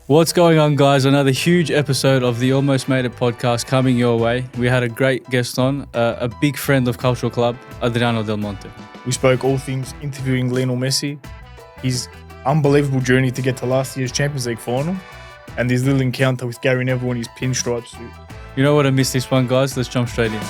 What's going on, guys? Another huge episode of the Almost Made It podcast coming your way. We had a great guest on, a big friend of Cultural Club, Adriano Del Monte. We spoke all things interviewing Lionel Messi, his unbelievable journey to get to last year's Champions League final, and his little encounter with Gary Neville in his pinstripe suit. You know what? I missed this one, guys. Let's jump straight in.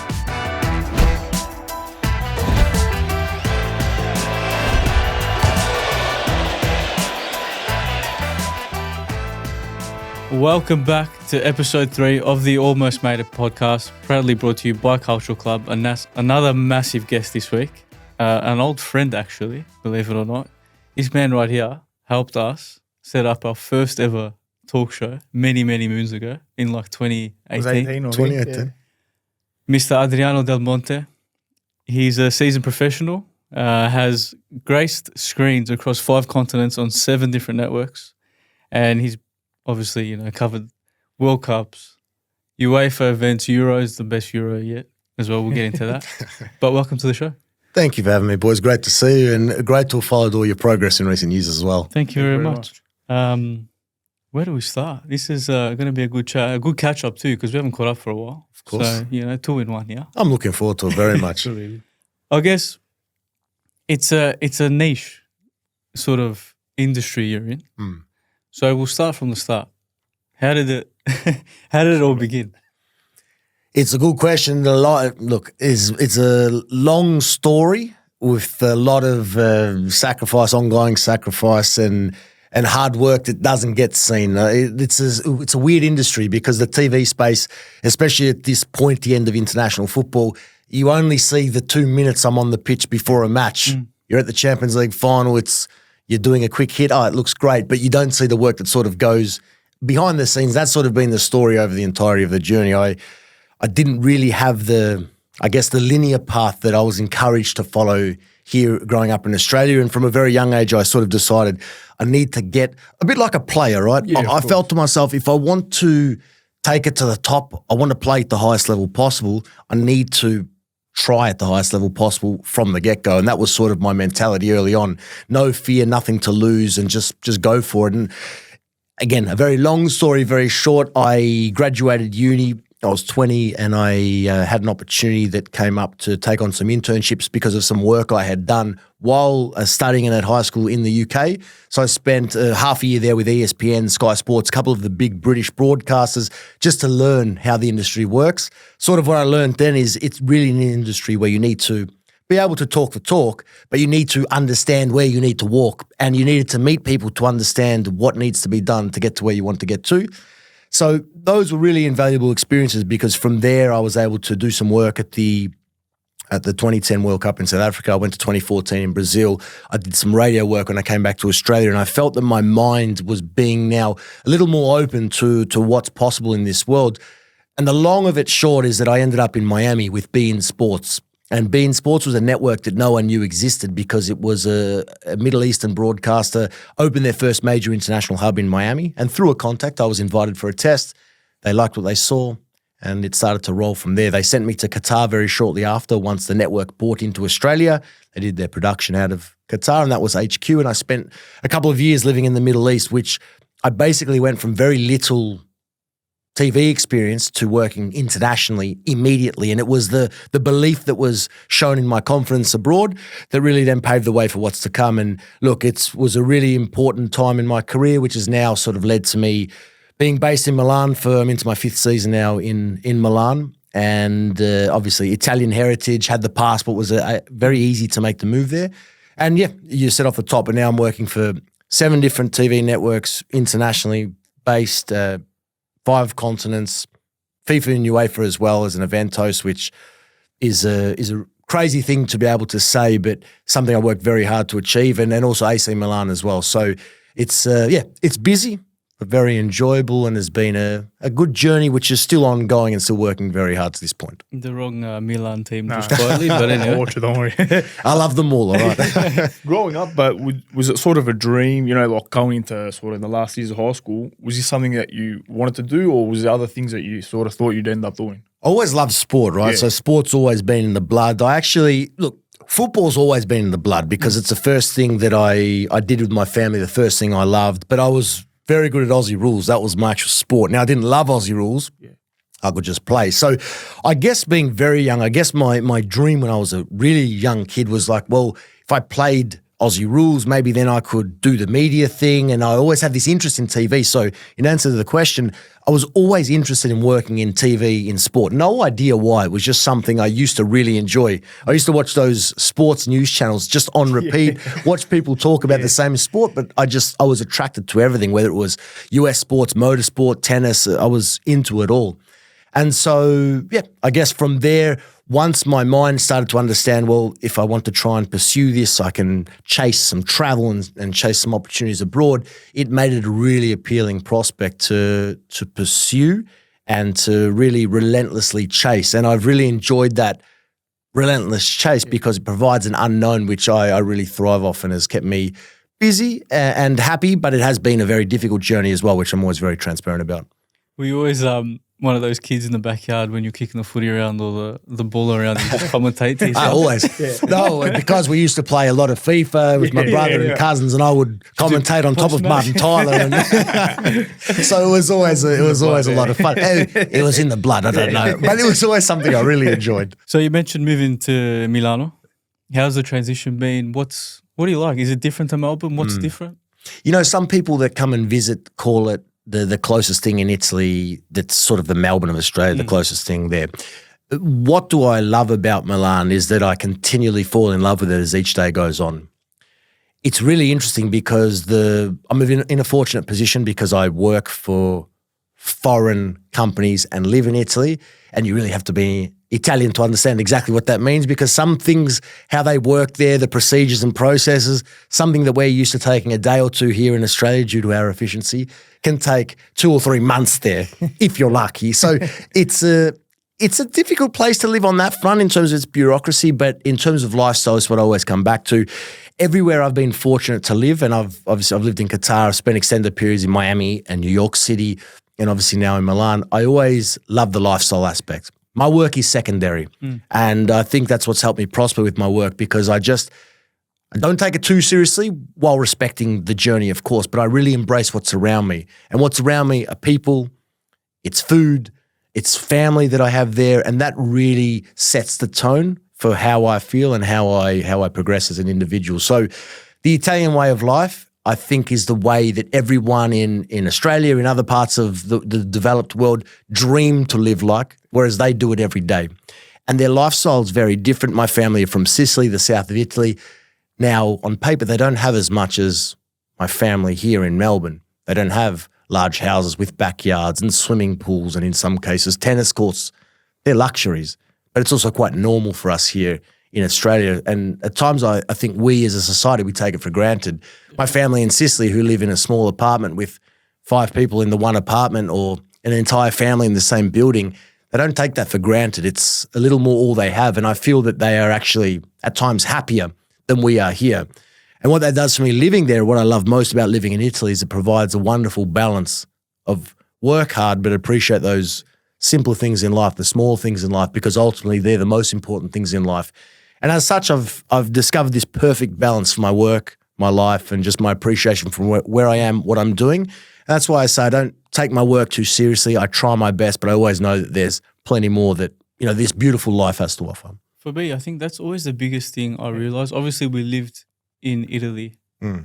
Welcome back to episode 3 of the Almost Made It podcast, proudly brought to you by Cultural Club. Another massive guest this week, an old friend actually, believe it or not. This man right here helped us set up our first ever talk show many moons ago in like 2018. 2018. Mr. Adriano Del Monte. He's a seasoned professional, has graced screens across 5 continents on 7 different networks, and he's obviously, covered World Cups, UEFA events, Euros, the best Euro yet as well. We'll get into that. But welcome to the show. Thank you for having me, boys. Great to see you, and great to have followed all your progress in recent years as well. Thank you very much. Where do we start? This is going to be a good chat, a good catch up too, because we haven't caught up for a while. Of course. So, 2 in 1 here. I'm looking forward to it very much. I guess it's a niche sort of industry you're in. So we'll start from the start. How did it all begin? It's a good question. It's a long story with a lot of sacrifice, ongoing sacrifice, and hard work that doesn't get seen. It's a weird industry because the TV space, especially at this point, the end of international football, you only see the 2 minutes I'm on the pitch before a match. You're at the Champions League final. You're doing a quick hit. Oh, it looks great, but you don't see the work that sort of goes behind the scenes. That's sort of been the story over the entirety of the journey. I didn't really have the linear path that I was encouraged to follow here growing up in Australia. And from a very young age, I sort of decided I need to get a bit like a player, right? Yeah, I felt to myself, if I want to take it to the top, I want to play at the highest level possible, I need to try at the highest level possible from the get-go. And that was sort of my mentality early on. No fear, nothing to lose, and just go for it. And again, a very long story, very short. I graduated uni. I was 20 and I had an opportunity that came up to take on some internships because of some work I had done while studying at high school in the UK. So I spent half a year there with ESPN, Sky Sports, a couple of the big British broadcasters, just to learn how the industry works. Sort of what I learned then is it's really an industry where you need to be able to talk the talk, but you need to understand where you need to walk, and you needed to meet people to understand what needs to be done to get to where you want to get to. So those were really invaluable experiences because from there I was able to do some work at the 2010 World Cup in South Africa. I went to 2014 in Brazil. I did some radio work when I came back to Australia, and I felt that my mind was being now a little more open to what's possible in this world. And the long of it short is that I ended up in Miami with beIN Sports. And beIN Sports was a network that no one knew existed because it was a Middle Eastern broadcaster, opened their first major international hub in Miami. And through a contact, I was invited for a test. They liked what they saw, and it started to roll from there. They sent me to Qatar very shortly after, once the network bought into Australia. They did their production out of Qatar, and that was HQ. And I spent a couple of years living in the Middle East, which I basically went from very little TV experience to working internationally immediately. And it was the belief that was shown in my confidence abroad that really then paved the way for what's to come. And look, it was a really important time in my career, which has now sort of led to me being based in Milan I'm into my 5th season now in Milan. And obviously Italian heritage, had the passport, was very easy to make the move there. And yeah, you set off the top, and now I'm working for 7 different TV networks internationally based, 5 continents, FIFA and UEFA as well as an event host, which is a crazy thing to be able to say, but something I worked very hard to achieve, and then also AC Milan as well. So it's busy, but very enjoyable, and has been a good journey, which is still ongoing and still working very hard to this point. The wrong Milan team, just quietly, but anyway. Don't worry. I love them all right? Growing up, but was it sort of a dream, like going into sort of the last years of high school? Was this something that you wanted to do, or was there other things that you sort of thought you'd end up doing? I always loved sport, right? Yeah. So sport's always been in the blood. Football's always been in the blood because it's the first thing that I did with my family, the first thing I loved. But I was very good at Aussie rules. That was my actual sport. Now, I didn't love Aussie rules. I could just play. So I guess being very young, I guess my dream when I was a really young kid was like, well, if I played Aussie rules, maybe then I could do the media thing. And I always had this interest in TV. So in answer to the question, I was always interested in working in TV, in sport. No idea why. It was just something I used to really enjoy. I used to watch those sports news channels just on repeat, watch people talk about the same sport, but I was attracted to everything, whether it was US sports, motorsport, tennis. I was into it all. And so, I guess from there, once my mind started to understand, well, if I want to try and pursue this, I can chase some travel and chase some opportunities abroad, it made it a really appealing prospect to pursue and to really relentlessly chase. And I've really enjoyed that relentless chase because it provides an unknown, which I really thrive off and has kept me busy and happy, but it has been a very difficult journey as well, which I'm always very transparent about. Were you always one of those kids in the backyard when you're kicking the footy around or the ball around and you commentate to yourself? Always. No, because we used to play a lot of FIFA with my brother and cousins, and I would commentate on top of Martin Tyler. And so it was always a lot of fun. It was in the blood, I don't know. But it was always something I really enjoyed. So you mentioned moving to Milano. How's the transition been? What do you like? Is it different to Melbourne? What's different? You know, some people that come and visit call it the closest thing in Italy, that's sort of the Melbourne of Australia, the closest thing there. What do I love about Milan is that I continually fall in love with it as each day goes on. It's really interesting because I'm in a fortunate position because I work for foreign companies and live in Italy, and you really have to be Italian to understand exactly what that means, because some things, how they work there, the procedures and processes, something that we're used to taking a day or two here in Australia due to our efficiency, can take 2 or 3 months there if you're lucky. So it's a difficult place to live on that front in terms of its bureaucracy, but in terms of lifestyle, it's what I always come back to. Everywhere I've been fortunate to live, and I've lived in Qatar, I've spent extended periods in Miami and New York City, and obviously now in Milan, I always love the lifestyle aspect. My work is secondary, and I think that's what's helped me prosper with my work, because I don't take it too seriously while respecting the journey, of course, but I really embrace what's around me. And what's around me are people, it's food, it's family that I have there, and that really sets the tone for how I feel and how I progress as an individual. So the Italian way of life, I think, is the way that everyone in Australia, in other parts of the developed world, dream to live like, whereas they do it every day. And their lifestyle is very different. My family are from Sicily, the south of Italy. Now, on paper, they don't have as much as my family here in Melbourne. They don't have large houses with backyards and swimming pools and, in some cases, tennis courts. They're luxuries. But it's also quite normal for us here in Australia. And at times, I think we as a society, we take it for granted. My family in Sicily, who live in a small apartment with 5 people in the one apartment, or an entire family in the same building, they don't take that for granted. It's a little more all they have. And I feel that they are actually at times happier than we are here. And what that does for me living there, what I love most about living in Italy, is it provides a wonderful balance of work hard but appreciate those simple things in life, the small things in life, because ultimately they're the most important things in life. And as such, I've discovered this perfect balance for my work, my life, and just my appreciation from where I am, what I'm doing. And that's why I say I don't take my work too seriously. I try my best, but I always know that there's plenty more that, you know, this beautiful life has to offer. For me, I think that's always the biggest thing I realised. Obviously, we lived in Italy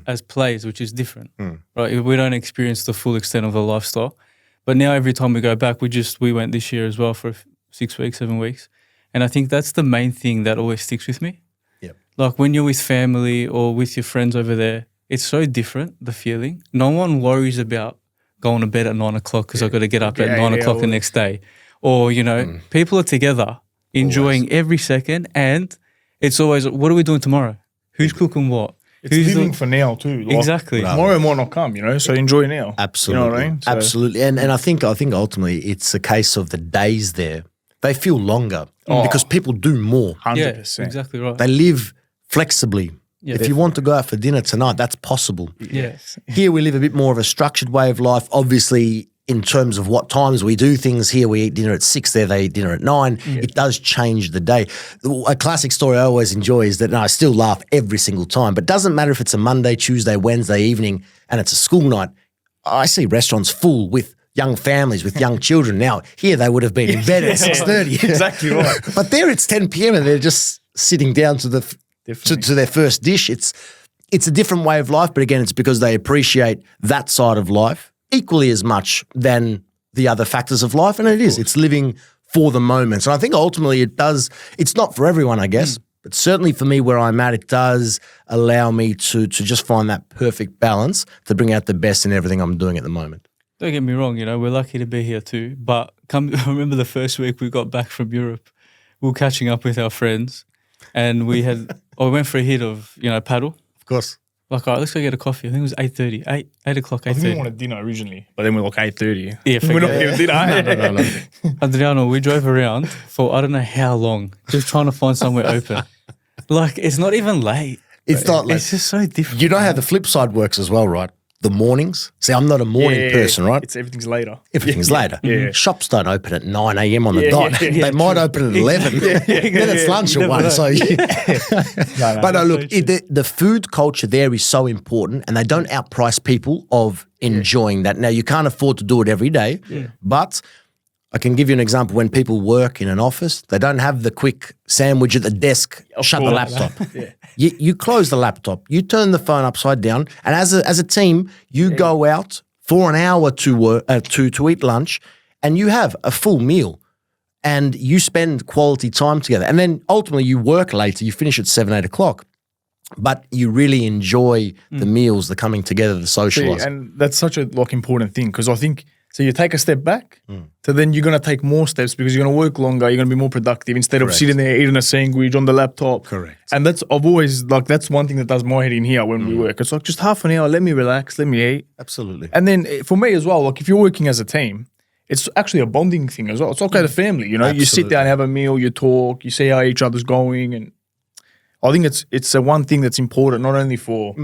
as players, which is different, right? We don't experience the full extent of the lifestyle. But now every time we go back, we went this year as well for 6 weeks, 7 weeks. And I think that's the main thing that always sticks with me. Yep. Like when you're with family or with your friends over there, it's so different, the feeling. No one worries about going to bed at 9 o'clock because I've got to get up at 9 o'clock the next day. Or, you know, people are together enjoying every second, and it's always, what are we doing tomorrow? Who's cooking what? It's living for now too. Like, exactly. Tomorrow might not come, you know, so enjoy now. Absolutely. You know what I mean? So, absolutely. And I think ultimately it's a case of the days there. They feel longer because people do more. 100%. Yeah, exactly right. They live flexibly. Yeah, if you want to go out for dinner tonight, that's possible. Yes. Here we live a bit more of a structured way of life. Obviously, in terms of what times we do things, here we eat dinner at 6, there they eat dinner at 9. Yeah. It does change the day. A classic story I always enjoy is that, and I still laugh every single time, but it doesn't matter if it's a Monday, Tuesday, Wednesday evening and it's a school night, I see restaurants full with young families, with young children. Now, here they would have been in bed at 6:30. Exactly right. But there it's 10 p.m. and they're just sitting down to their first dish. It's a different way of life, but again, it's because they appreciate that side of life equally as much than the other factors of life. And it is. It's living for the moment. So I think ultimately it's not for everyone, I guess, but certainly for me where I'm at, it does allow me to just find that perfect balance to bring out the best in everything I'm doing at the moment. Don't get me wrong, we're lucky to be here too. But I remember the first week we got back from Europe, we were catching up with our friends and we went for a hit of, paddle. Of course. Like, all right, let's go get a coffee. I think it was 8:30, 8 o'clock, 8:30. I think we wanted dinner originally, but then we're like 8:30. Yeah, we're not getting dinner. No. Adriano, we drove around for I don't know how long, just trying to find somewhere open. Like, it's not even late. It's not like, it's just so different. you know how the flip side works as well, right? The mornings. See, I'm not a morning person, right? Everything's later. Everything's later. Yeah. Shops don't open at 9 a.m. on the dot. They might open at 11. Then it's lunch at 1. So, But no, look, the food culture there is so important and they don't outprice people of enjoying that. Now, you can't afford to do it every day, but I can give you an example. When people work in an office, they don't have the quick sandwich at the desk, shut the laptop. You close the laptop, you turn the phone upside down, and as a team, you go out for an hour to eat lunch, and you have a full meal, and you spend quality time together. And then ultimately you work later, you finish at 7, 8 o'clock. But you really enjoy the meals, the coming together, the socializing. And that's such a important thing because I think so you take a step back, so then you're going to take more steps because you're going to work longer, you're going to be more productive instead of sitting there eating a sandwich on the laptop. Correct. And that's that's one thing that does my head in here when we work. It's like just half an hour, let me relax, let me eat. Absolutely. And then for me as well, like if you're working as a team, it's actually a bonding thing as well. It's okay to family, you sit down, have a meal, you talk, you see how each other's going, and I think it's a one thing that's important, not only for,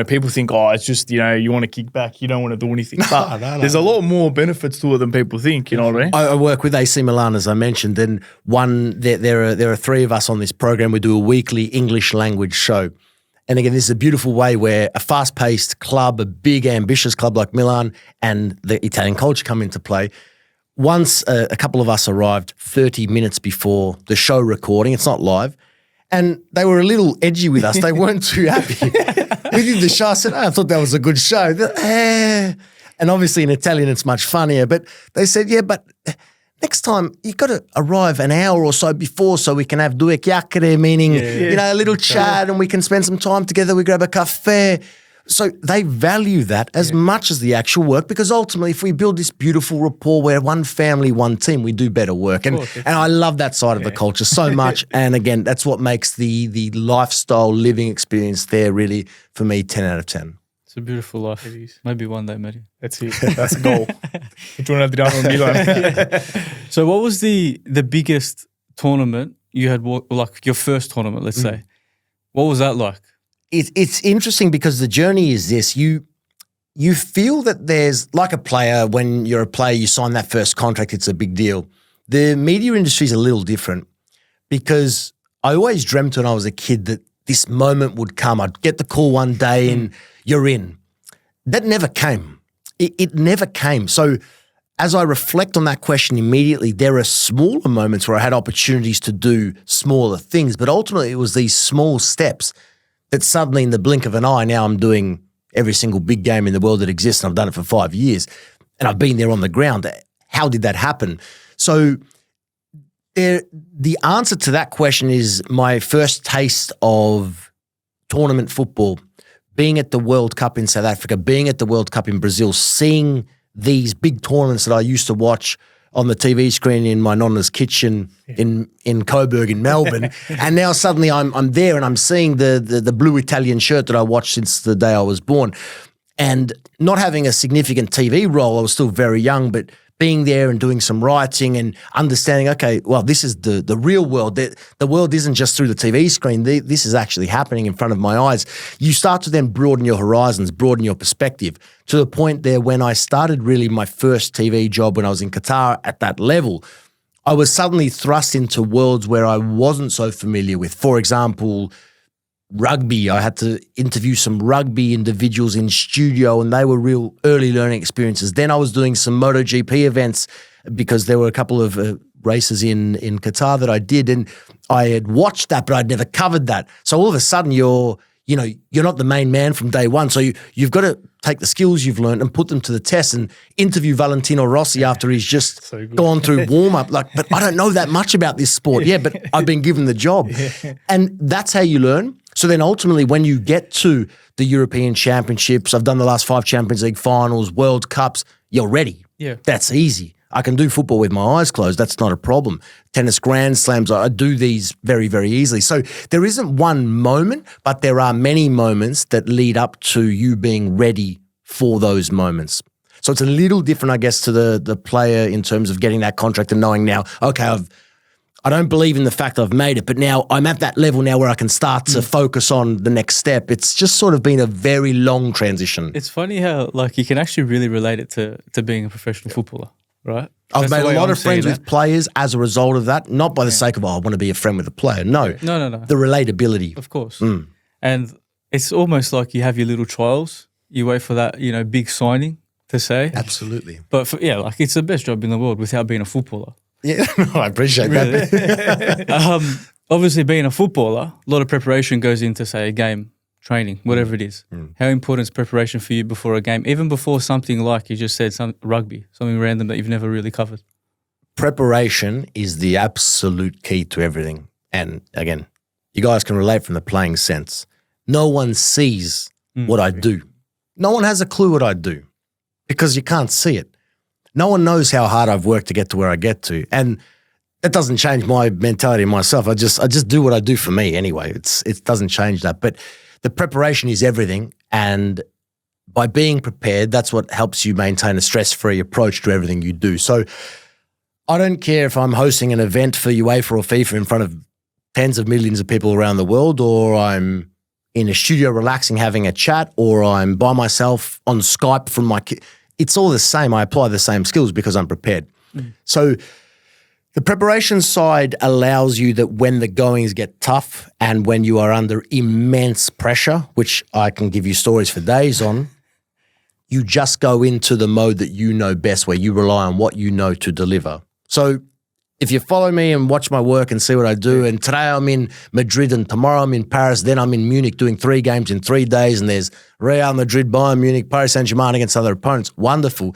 people think, it's just, you want to kick back, you don't want to do anything. But there's a lot more benefits to it than people think, you know what I mean? I work with AC Milan, as I mentioned, and there are 3 of us on this program. We do a weekly English language show. And again, this is a beautiful way where a fast-paced club, a big, ambitious club like Milan and the Italian culture come into play. Once a couple of us arrived 30 minutes before the show recording, it's not live, and they were a little edgy with us. They weren't too happy. We did the show. I said, I thought that was a good show. And obviously in Italian, it's much funnier. But they said, but next time you've got to arrive an hour or so before so we can have due chiacchiere, meaning, a little chat and we can spend some time together. We grab a cafe. So they value that as much as the actual work because ultimately if we build this beautiful rapport where one family, one team, we do better work. And I love that side of the culture so much. And again, that's what makes the lifestyle living experience there really, for me, 10 out of 10. It's a beautiful life. It is. Maybe one day, Matty. That's it. That's a goal. Adriano Milan. So what was the biggest tournament you had, like your first tournament, let's say? What was that like? It's interesting because the journey is this. You feel that there's, like a player, when you're a player, you sign that first contract, it's a big deal. The media industry is a little different because I always dreamt when I was a kid that this moment would come. I'd get the call one day and you're in. That never came. It never came. So as I reflect on that question immediately, there are smaller moments where I had opportunities to do smaller things, but ultimately it was these small steps that suddenly in the blink of an eye, now I'm doing every single big game in the world that exists, and I've done it for 5 years, and I've been there on the ground. How did that happen? So the answer to that question is my first taste of tournament football, being at the World Cup in South Africa, being at the World Cup in Brazil, seeing these big tournaments that I used to watch on the TV screen in my nonna's kitchen in Coburg in Melbourne. And now suddenly I'm there and I'm seeing the blue Italian shirt that I watched since the day I was born. And not having a significant TV role, I was still very young, but being there and doing some writing and understanding, okay, well, this is the real world. The world isn't just through the TV screen. This is actually happening in front of my eyes. You start to then broaden your horizons, broaden your perspective to the point there when I started really my first TV job when I was in Qatar at that level, I was suddenly thrust into worlds where I wasn't so familiar with. For example, rugby. I had to interview some rugby individuals in studio, and they were real early learning experiences. Then I was doing some MotoGP events because there were a couple of races in Qatar that I did, and I had watched that, but I'd never covered that. So all of a sudden you're not the main man from day one. So you've got to take the skills you've learned and put them to the test and interview Valentino Rossi after he's just gone through warm-up. Like, but I don't know that much about this sport. Yeah, but I've been given the job. And that's how you learn. So then ultimately when you get to the European Championships, I've done the last 5 Champions League finals, World Cups, you're ready. Yeah. That's easy. I can do football with my eyes closed. That's not a problem. Tennis Grand Slams, I do these very, very easily. So there isn't one moment, but there are many moments that lead up to you being ready for those moments. So it's a little different, I guess, to the player in terms of getting that contract and knowing now, okay, I don't believe in the fact I've made it, but now I'm at that level now where I can start to focus on the next step. It's just sort of been a very long transition. It's funny how like you can actually really relate it to being a professional footballer. Right. I've made a lot of friends with players as a result of that, not by the sake of, I want to be a friend with a player. No. The relatability. Of course. And it's almost like you have your little trials. You wait for that, big signing to say. Absolutely. But like it's the best job in the world without being a footballer. Yeah, I appreciate that. Obviously, being a footballer, a lot of preparation goes into, say, a game, training, whatever it is. How important is preparation for you before a game, even before something like you just said, some rugby, something random that you've never really covered? Preparation is the absolute key to everything. And again, you guys can relate from the playing sense. No one sees what I do. No one has a clue what I do because you can't see it. No one knows how hard I've worked to get to where I get to. And that doesn't change my mentality myself. I just do what I do for me anyway. It doesn't change that. But the preparation is everything, and by being prepared, that's what helps you maintain a stress-free approach to everything you do. So I don't care if I'm hosting an event for UEFA or FIFA in front of tens of millions of people around the world, or I'm in a studio relaxing, having a chat, or I'm by myself on Skype from my kid. It's all the same. I apply the same skills because I'm prepared. So the preparation side allows you that when the goings get tough and when you are under immense pressure, which I can give you stories for days on, you just go into the mode that you know best, where you rely on what you know to deliver. So if you follow me and watch my work and see what I do, and today I'm in Madrid and tomorrow I'm in Paris, then I'm in Munich doing 3 games in 3 days, and there's Real Madrid, Bayern Munich, Paris Saint-Germain against other opponents. Wonderful.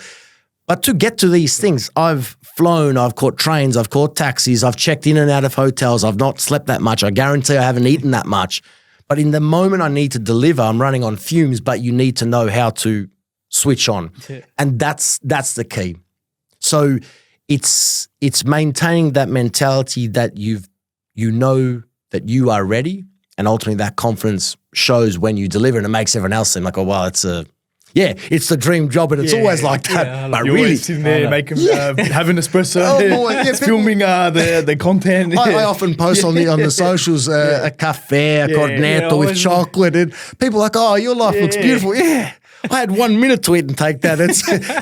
But to get to these things, I've flown, I've caught trains, I've caught taxis, I've checked in and out of hotels, I've not slept that much, I guarantee I haven't eaten that much. But in the moment I need to deliver, I'm running on fumes, but you need to know how to switch on. Yeah. And that's the key. So it's maintaining that mentality that you know that you are ready, and ultimately that confidence shows when you deliver, and it makes everyone else seem like, oh, wow, it's the dream job, and it's always like that. Yeah, but you're really, sitting there making, having espresso, filming the content. I often post on the socials a cafe, a cornetto with chocolate, and people are like, oh, your life looks beautiful. Yeah. I had 1 minute to eat and take that.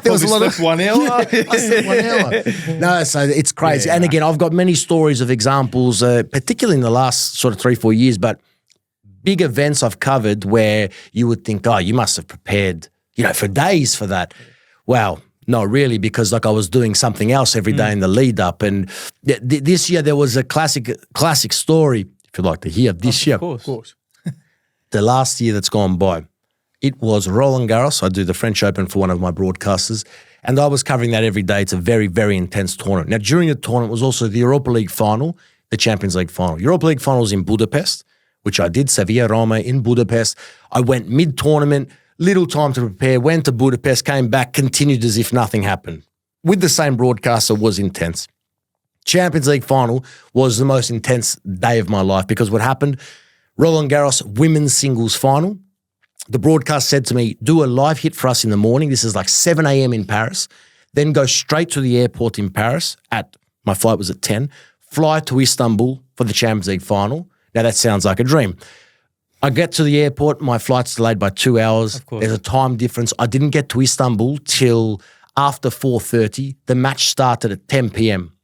There was a lot of 1 hour. I slept 1 hour. No, so it's crazy. And again, I've got many stories of examples, particularly in the last sort of 3-4 years, but big events I've covered where you would think, oh, you must have prepared, for days for that. Wow. No, really, because like I was doing something else every day in the lead up. And this year there was a classic story, if you'd like to hear, this year. Of course. The last year that's gone by. It was Roland Garros. I do the French Open for one of my broadcasters, and I was covering that every day. It's a very, very intense tournament. Now, during the tournament was also the Europa League final, the Champions League final. Europa League final was in Budapest, which I did, Sevilla, Roma in Budapest. I went mid-tournament, little time to prepare, went to Budapest, came back, continued as if nothing happened. With the same broadcaster, was intense. Champions League final was the most intense day of my life because what happened, Roland Garros women's singles final, the broadcast said to me, do a live hit for us in the morning. This is like 7 a.m. in Paris. Then go straight to the airport in Paris my flight was at 10, fly to Istanbul for the Champions League final. Now that sounds like a dream. I get to the airport, my flight's delayed by 2 hours. Of course. There's a time difference. I didn't get to Istanbul till after 4:30. The match started at 10 p.m.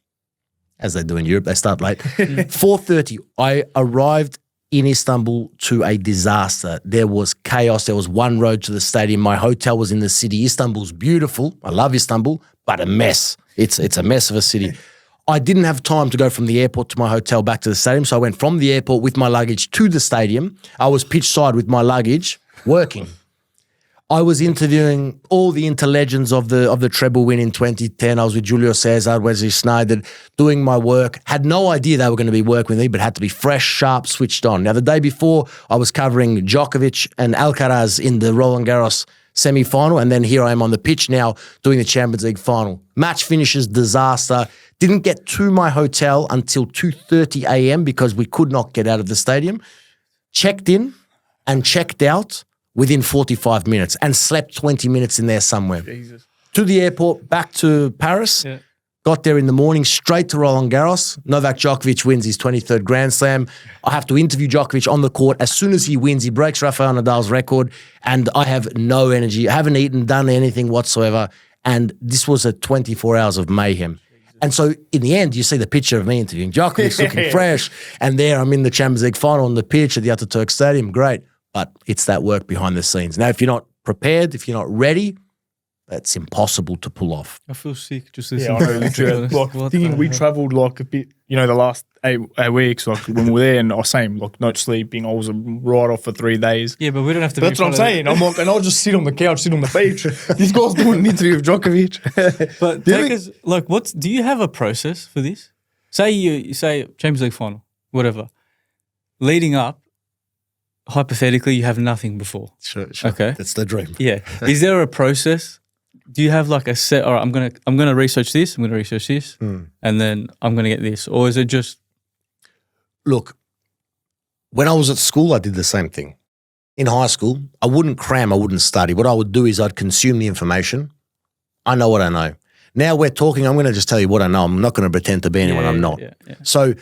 As they do in Europe, they start late. 4:30, I arrived in Istanbul to a disaster. There was chaos. There was one road to the stadium. My hotel was in the city. Istanbul's beautiful. I love Istanbul, but a mess. It's a mess of a city. I didn't have time to go from the airport to my hotel back to the stadium, so I went from the airport with my luggage to the stadium. I was pitch side with my luggage, working. I was interviewing all the interlegends of the treble win in 2010. I was with Julio Cesar, Wesley Sneijder, doing my work. Had no idea they were going to be working with me, but had to be fresh, sharp, switched on. Now, the day before, I was covering Djokovic and Alcaraz in the Roland Garros semi-final, and then here I am on the pitch now doing the Champions League final. Match finishes, disaster. Didn't get to my hotel until 2:30 a.m. because we could not get out of the stadium. Checked in and checked out within 45 minutes and slept 20 minutes in there somewhere. Jesus. To the airport, back to Paris. Yeah. Got there in the morning, straight to Roland Garros. Novak Djokovic wins his 23rd Grand Slam. I have to interview Djokovic on the court. As soon as he wins, he breaks Rafael Nadal's record, and I have no energy. I haven't eaten, done anything whatsoever, and this was a 24 hours of mayhem. And so in the end, you see the picture of me interviewing Djokovic, looking fresh, and there I'm in the Champions League final on the pitch at the Ataturk Stadium. Great, but it's that work behind the scenes. Now, if you're not prepared, if you're not ready, that's impossible to pull off. I feel sick just Yeah, listening I to know, that, to be literally. honest. Like, What thinking the we heck? travelled like a bit, the last eight weeks, like when we were there, and I was saying, like, not sleeping, I was right off for 3 days. Yeah, but we don't have to. But that's what I'm saying. I'm like, and I'll just sit on the couch, sit on the beach. This guy's doing an interview with Djokovic. But take us, like, do you have a process for this? Say you say Champions League final, whatever. Leading up, hypothetically, you have nothing before. Sure. Okay. That's the dream. Yeah. Is there a process? Do you have like a set? All right, I'm gonna research this. I'm gonna research this, and then I'm gonna get this. Or is it just? Look, when I was at school, I did the same thing. In high school, I wouldn't cram, I wouldn't study. What I would do is I'd consume the information. I know what I know. Now we're talking, I'm going to just tell you what I know. I'm not going to pretend to be anyone I'm not. Yeah. So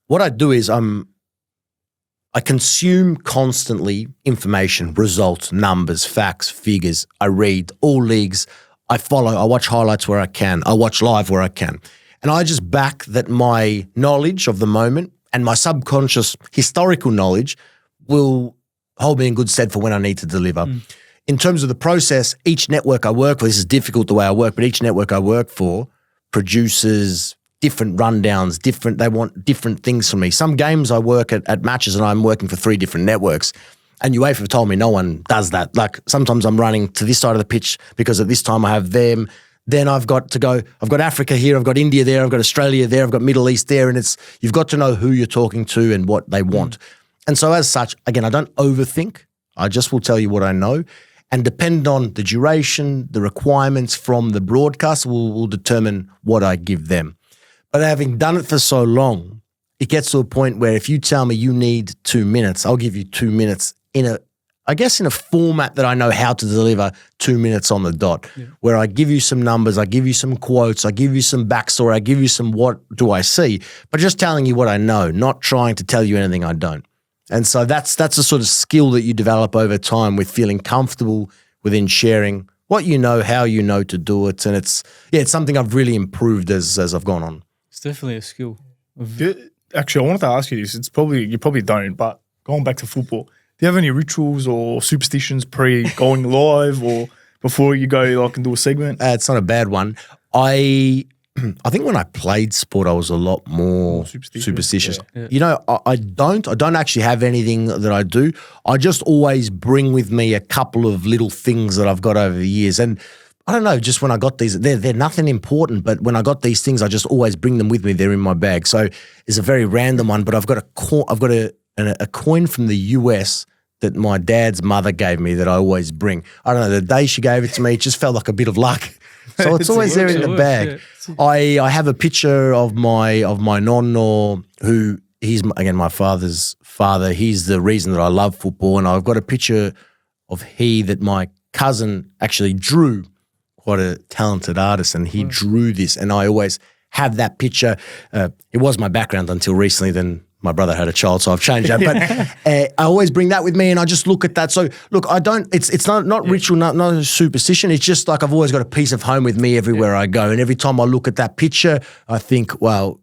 what I do is I consume constantly information, results, numbers, facts, figures. I read all leagues. I follow. I watch highlights where I can. I watch live where I can. And I just back that my knowledge of the moment and my subconscious historical knowledge will hold me in good stead for when I need to deliver. In terms of the process, each network I work for, this is difficult the way I work, but each network I work for produces different rundowns, they want different things from me. Some games I work at matches and I'm working for 3 different networks. And UEFA have told me no one does that. Like sometimes I'm running to this side of the pitch because at this time I have them. Then I've got to go, I've got Africa here, I've got India there, I've got Australia there, I've got Middle East there. And you've got to know who you're talking to and what they want. And so as such, again, I don't overthink. I just will tell you what I know. And depending on the duration, the requirements from the broadcast will determine what I give them. But having done it for so long, it gets to a point where if you tell me you need 2 minutes, I'll give you 2 minutes in a format that I know how to deliver 2 minutes on the dot, where I give you some numbers, I give you some quotes, I give you some backstory, I give you some what do I see, but just telling you what I know, not trying to tell you anything I don't. And so that's a sort of skill that you develop over time with feeling comfortable within sharing what you know, how you know to do it. And it's something I've really improved as I've gone on. It's definitely a skill. Actually, I wanted to ask you this. You probably don't, but going back to football, do you have any rituals or superstitions pre-going live or before you go like and do a segment? It's not a bad one. I think when I played sport, I was a lot more superstitious. Yeah. You know, I don't actually have anything that I do. I just always bring with me a couple of little things that I've got over the years. And I don't know, just when I got these, they're nothing important, but when I got these things, I just always bring them with me. They're in my bag. So it's a very random one, but I've got a coin from the US that my dad's mother gave me that I always bring. I don't know, the day she gave it to me, it just felt like a bit of luck. So it's always there in the bag. Yeah. I have a picture of my nonno, who he's again my father's father. He's the reason that I love football, and I've got a picture of that my cousin actually drew. Quite a talented artist, and he drew this, and I always have that picture. It was my background until recently. Then my brother had a child, so I've changed that. But I always bring that with me, and I just look at that. So look, I don't. It's not ritual, not a superstition. It's just like I've always got a piece of home with me everywhere I go, and every time I look at that picture, I think, well,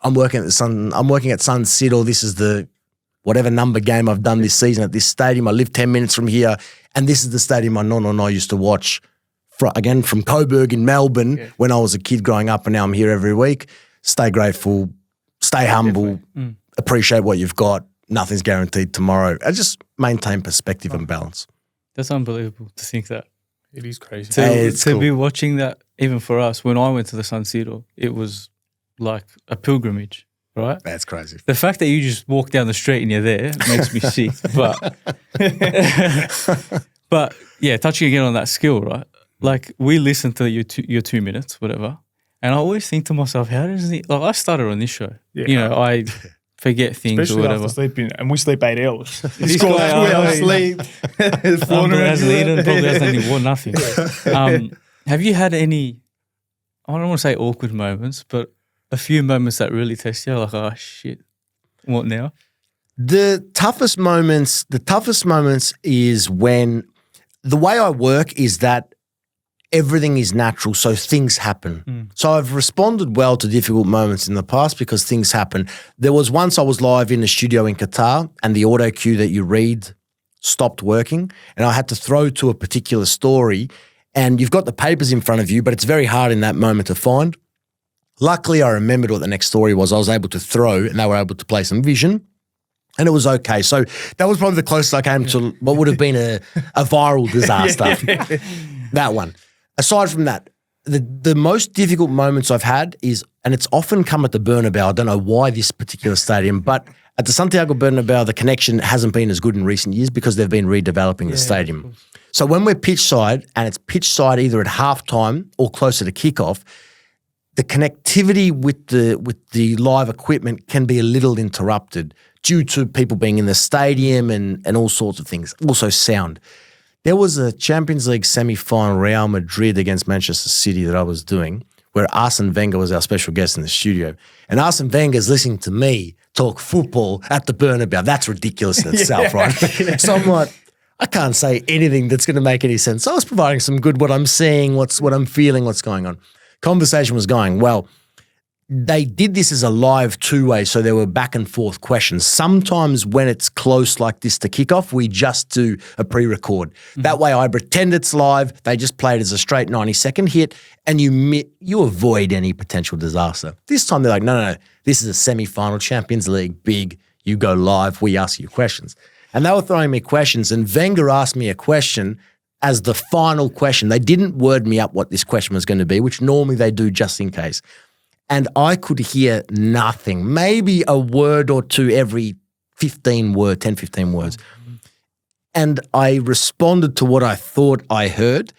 I'm working at Sunset, or this is the whatever number game I've done this season at this stadium. I live 10 minutes from here, and this is the stadium my nonna and I used to watch from Coburg in Melbourne when I was a kid growing up, and now I'm here every week. Stay grateful, stay humble, appreciate what you've got. Nothing's guaranteed tomorrow. I just maintain perspective and balance. That's unbelievable to think that. It is crazy. To be watching that, even for us, when I went to the San Siro, it was like a pilgrimage, right? That's crazy. The fact that you just walk down the street and you're there makes me sick. But yeah, touching again on that skill, right? Like we listen to your 2 minutes, whatever, and I always think to myself, how does he? Like I started on this show, I forget things especially or whatever. After sleeping, and we sleep 8 hours. This guy, 2 hours sleep. Probably hasn't eaten, probably hasn't any worn nothing. Have you had any? I don't want to say awkward moments, but a few moments that really test you, like, oh shit, what now? The toughest moments is when the way I work is that everything is natural, so things happen. So I've responded well to difficult moments in the past because things happen. There was once I was live in a studio in Qatar and the auto cue that you read stopped working, and I had to throw to a particular story, and you've got the papers in front of you, but it's very hard in that moment to find. Luckily, I remembered what the next story was. I was able to throw, and they were able to play some vision, and it was okay. So that was probably the closest I came to what would have been a viral disaster. That one. Aside from that, the most difficult moments I've had is, and it's often come at the Bernabeu, I don't know why this particular stadium, but at the Santiago Bernabeu, the connection hasn't been as good in recent years because they've been redeveloping the stadium. So when we're pitch side, and it's pitch side either at halftime or closer to kickoff, the connectivity with the live equipment can be a little interrupted due to people being in the stadium and all sorts of things. Also sound. There was a Champions League semi-final, Real Madrid against Manchester City that I was doing, where Arsene Wenger was our special guest in the studio. And Arsene Wenger's listening to me talk football at the Bernabeu. That's ridiculous in itself, right? So I'm like, I can't say anything that's going to make any sense. So I was providing some good, what I'm seeing, what I'm feeling, what's going on. Conversation was going well. They did this as a live two-way, so there were back and forth questions. Sometimes when it's close like this to kickoff, we just do a pre-record. That way I pretend it's live. They just play it as a straight 90-second hit, and you avoid any potential disaster. This time they're like, no, this is a semi-final, Champions League, big. You go live, we ask you questions. And they were throwing me questions, and Wenger asked me a question as the final question. They didn't word me up what this question was going to be, which normally they do just in case. And I could hear nothing, maybe a word or two every 10, 15 words. And I responded to what I thought I heard,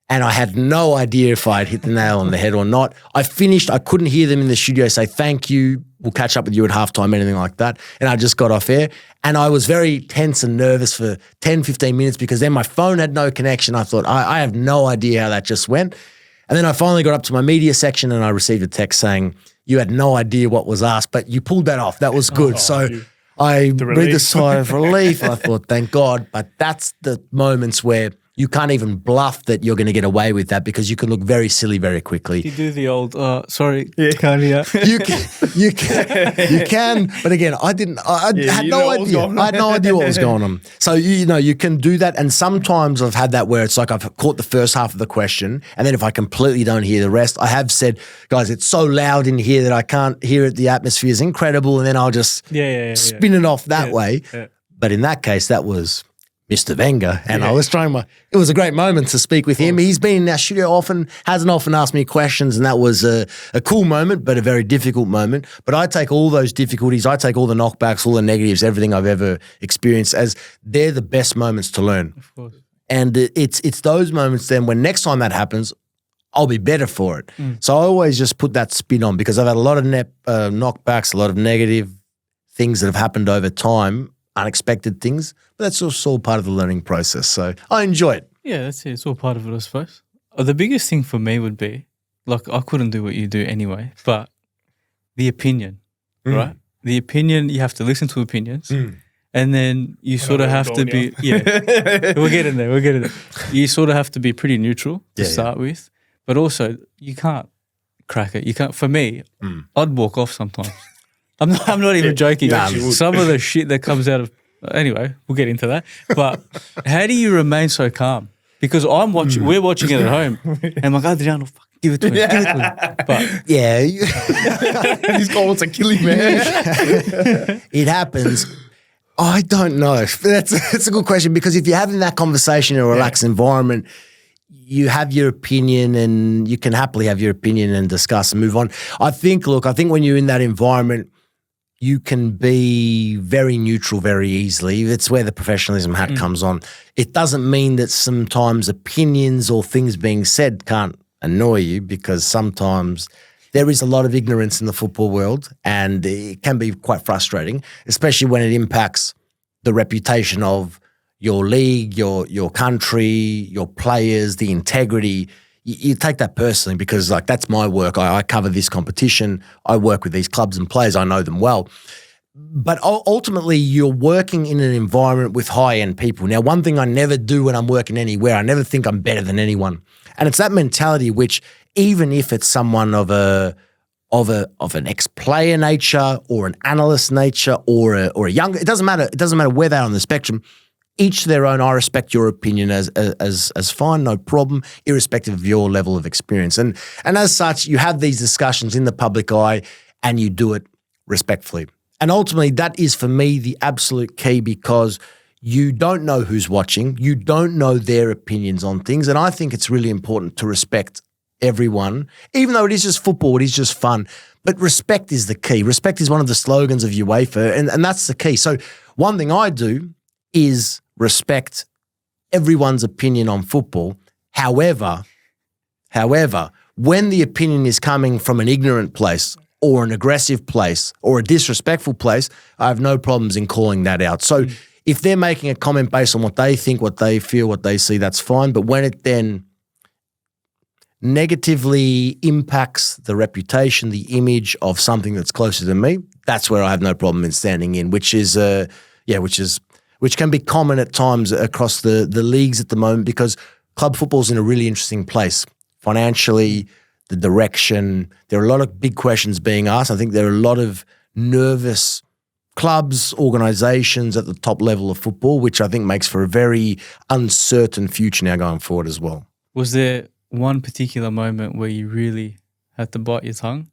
and I had no idea if I had hit the nail on the head or not. I finished. I couldn't hear them in the studio say, thank you, we'll catch up with you at halftime, anything like that. And I just got off air. And I was very tense and nervous for 10, 15 minutes because then my phone had no connection. I thought, I have no idea how that just went. And then I finally got up to my media section and I received a text saying, you had no idea what was asked, but you pulled that off. That was good. I breathed a sigh of relief. I thought, thank God. But that's the moments where you can't even bluff that you're going to get away with that because you can look very silly very quickly. You do the old, sorry, can't hear. You can. But again, I had no idea. I had no idea what was going on. So, you can do that. And sometimes I've had that where it's like I've caught the first half of the question. And then if I completely don't hear the rest, I have said, guys, it's so loud in here that I can't hear it. The atmosphere is incredible. And then I'll just spin it off that way. Yeah. But in that case, that was Mr. Wenger, and I was trying it was a great moment to speak with him. He's been in our studio hasn't often asked me questions, and that was a cool moment, but a very difficult moment. But I take all those difficulties, I take all the knockbacks, all the negatives, everything I've ever experienced as they're the best moments to learn. Of course. And it's those moments then when next time that happens, I'll be better for it. So I always just put that spin on because I've had a lot of knockbacks, a lot of negative things that have happened over time, unexpected things, but that's also all part of the learning process. So I enjoy it. Yeah, that's it. It's all part of it, I suppose. The biggest thing for me would be, like, I couldn't do what you do anyway, but the opinion, right? The opinion, you have to listen to opinions, and then you sort of have to be, we'll get in there. You sort of have to be pretty neutral to start with, but also you can't crack it. You can't, for me, I'd walk off sometimes. I'm not even joking. Nah, Some of the shit that comes out of anyway, we'll get into that. But how do you remain so calm? Because we're watching it at home, and I'm like, Adriano, fuck, give it to me, give it to me. But Yeah, These goals are killing me. it happens. I don't know. That's a good question, because if you're having that conversation in a relaxed environment, you have your opinion and you can happily have your opinion and discuss and move on. I think when you're in that environment, you can be very neutral very easily. It's where the professionalism hat comes on. It doesn't mean that sometimes opinions or things being said can't annoy you, because sometimes there is a lot of ignorance in the football world and it can be quite frustrating, especially when it impacts the reputation of your league, your country, your players, the integrity. You take that personally, because like that's my work. I cover this competition. I work with these clubs and players. I know them well. But ultimately, you're working in an environment with high-end people. Now, one thing I never do when I'm working anywhere, I never think I'm better than anyone. And it's that mentality which, even if it's someone of an ex-player nature or an analyst nature or a younger, it doesn't matter. It doesn't matter where they are on the spectrum. Each to their own. I respect your opinion as fine, no problem, irrespective of your level of experience. And as such, you have these discussions in the public eye and you do it respectfully. And ultimately, that is for me the absolute key, because you don't know who's watching. You don't know their opinions on things. And I think it's really important to respect everyone, even though it is just football, it is just fun. But respect is the key. Respect is one of the slogans of UEFA, and that's the key. So one thing I do is respect everyone's opinion on football. However, when the opinion is coming from an ignorant place or an aggressive place or a disrespectful place, I have no problems in calling that out. So if they're making a comment based on what they think, what they feel, what they see, that's fine. But when it then negatively impacts the reputation, the image of something that's closer to me, that's where I have no problem in standing in, which can be common at times across the leagues at the moment, because club football's in a really interesting place financially, the direction. There are a lot of big questions being asked. I think there are a lot of nervous clubs, organisations at the top level of football, which I think makes for a very uncertain future now going forward as well. Was there one particular moment where you really had to bite your tongue?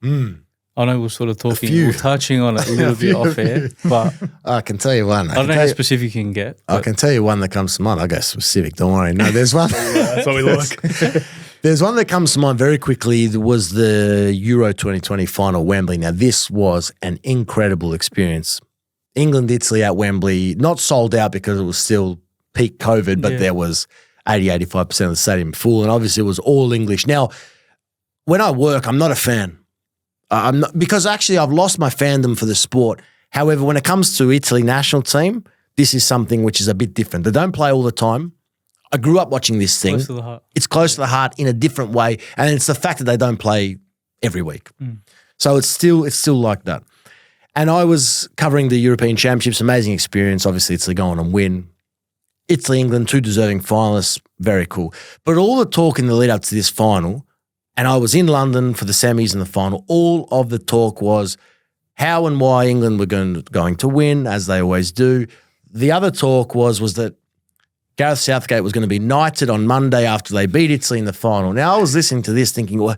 I know we're sort of touching on it a little bit off air, but I can tell you one. I don't know how specific you can get. I can tell you one that comes to mind. I guess specific, don't worry. No, there's one. That's what we like. There's one that comes to mind very quickly. There was the Euro 2020 final, Wembley. Now, this was an incredible experience. England, Italy at Wembley, not sold out because it was still peak COVID, but there was 80-85% of the stadium full, and obviously it was all English. Now, when I work, I'm not a fan. I'm not, because actually I've lost my fandom for the sport. However, when it comes to Italy national team, this is something which is a bit different. They don't play all the time. I grew up watching this thing. Close to the heart. It's close to the heart in a different way, and it's the fact that they don't play every week. So it's still like that. And I was covering the European Championships, amazing experience. Obviously, Italy go on and win. Italy, England, two deserving finalists, very cool. But all the talk in the lead up to this final, and I was in London for the semis and the final, all of the talk was how and why England were going to win, as they always do. The other talk was that Gareth Southgate was going to be knighted on Monday after they beat Italy in the final. Now, I was listening to this thinking, well,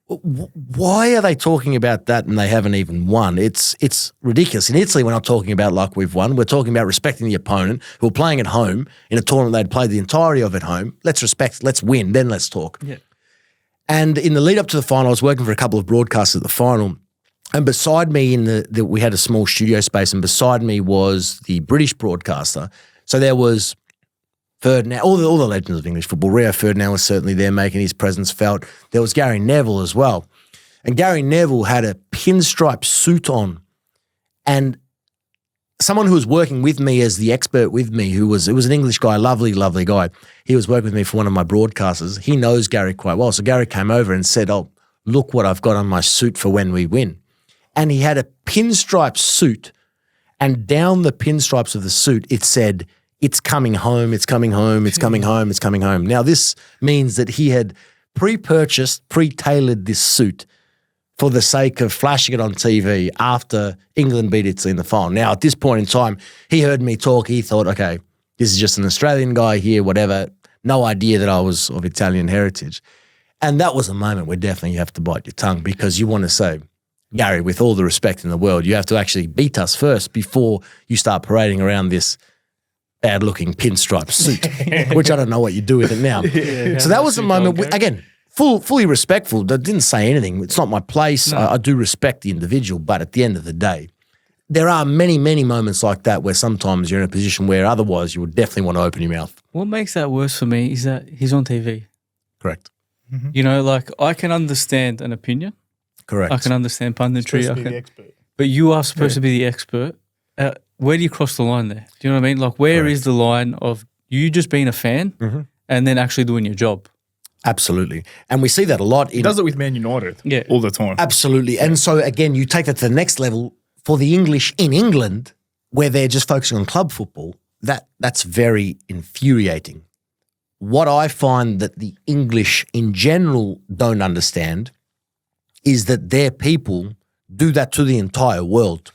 why are they talking about that and they haven't even won? It's ridiculous. In Italy, we're not talking about like we've won. We're talking about respecting the opponent who are playing at home in a tournament they'd played the entirety of at home. Let's respect, let's win, then let's talk. Yeah. And in the lead up to the final, I was working for a couple of broadcasts at the final, and beside me we had a small studio space, and beside me was the British broadcaster. So there was Ferdinand, all the legends of English football. Rio Ferdinand was certainly there making his presence felt. There was Gary Neville as well. And Gary Neville had a pinstripe suit on. And someone who was working with me as the expert with me, it was an English guy, lovely, lovely guy. He was working with me for one of my broadcasters. He knows Gary quite well. So Gary came over and said, oh, look what I've got on my suit for when we win. And he had a pinstripe suit, and down the pinstripes of the suit, it said, it's coming home, it's coming home, it's coming home, it's coming home. Now, this means that he had pre-purchased, pre-tailored this suit for the sake of flashing it on TV after England beat Italy in the final. Now, at this point in time, he heard me talk. He thought, okay, this is just an Australian guy here, whatever. No idea that I was of Italian heritage. And that was a moment where definitely you have to bite your tongue because you want to say, Gary, with all the respect in the world, you have to actually beat us first before you start parading around this bad-looking pinstripe suit, which I don't know what you do with it now. So that was a moment, again, fully respectful. I didn't say anything. It's not my place. No. I do respect the individual, but at the end of the day, there are many, many moments like that where sometimes you're in a position where otherwise you would definitely want to open your mouth. What makes that worse for me is that he's on TV. Correct. Mm-hmm. You know, like I can understand an opinion. Correct. I can understand punditry. Supposed to be the expert. But you are supposed to be the expert. Where do you cross the line there? Do you know what I mean? Like, where is the line of you just being a fan and then actually doing your job? Absolutely. And we see that a lot. He does it with Man United all the time. Absolutely. And so, again, you take that to the next level for the English in England where they're just focusing on club football. That's very infuriating. What I find that the English in general don't understand is that their people do that to the entire world.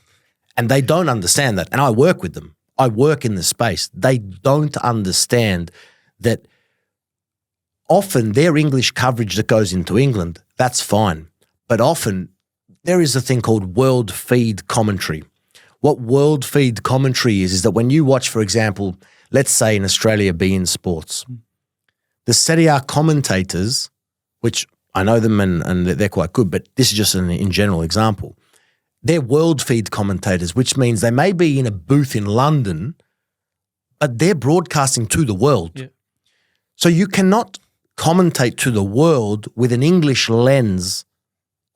And they don't understand that. And I work with them. I work in the space. They don't understand that often their English coverage that goes into England, that's fine. But often there is a thing called world feed commentary. What world feed commentary is that when you watch, for example, let's say in Australia, beIN Sports, the Serie A commentators, which I know them and they're quite good, but this is just an in general example. They're world feed commentators, which means they may be in a booth in London, but they're broadcasting to the world. Yeah. So you cannot commentate to the world with an English lens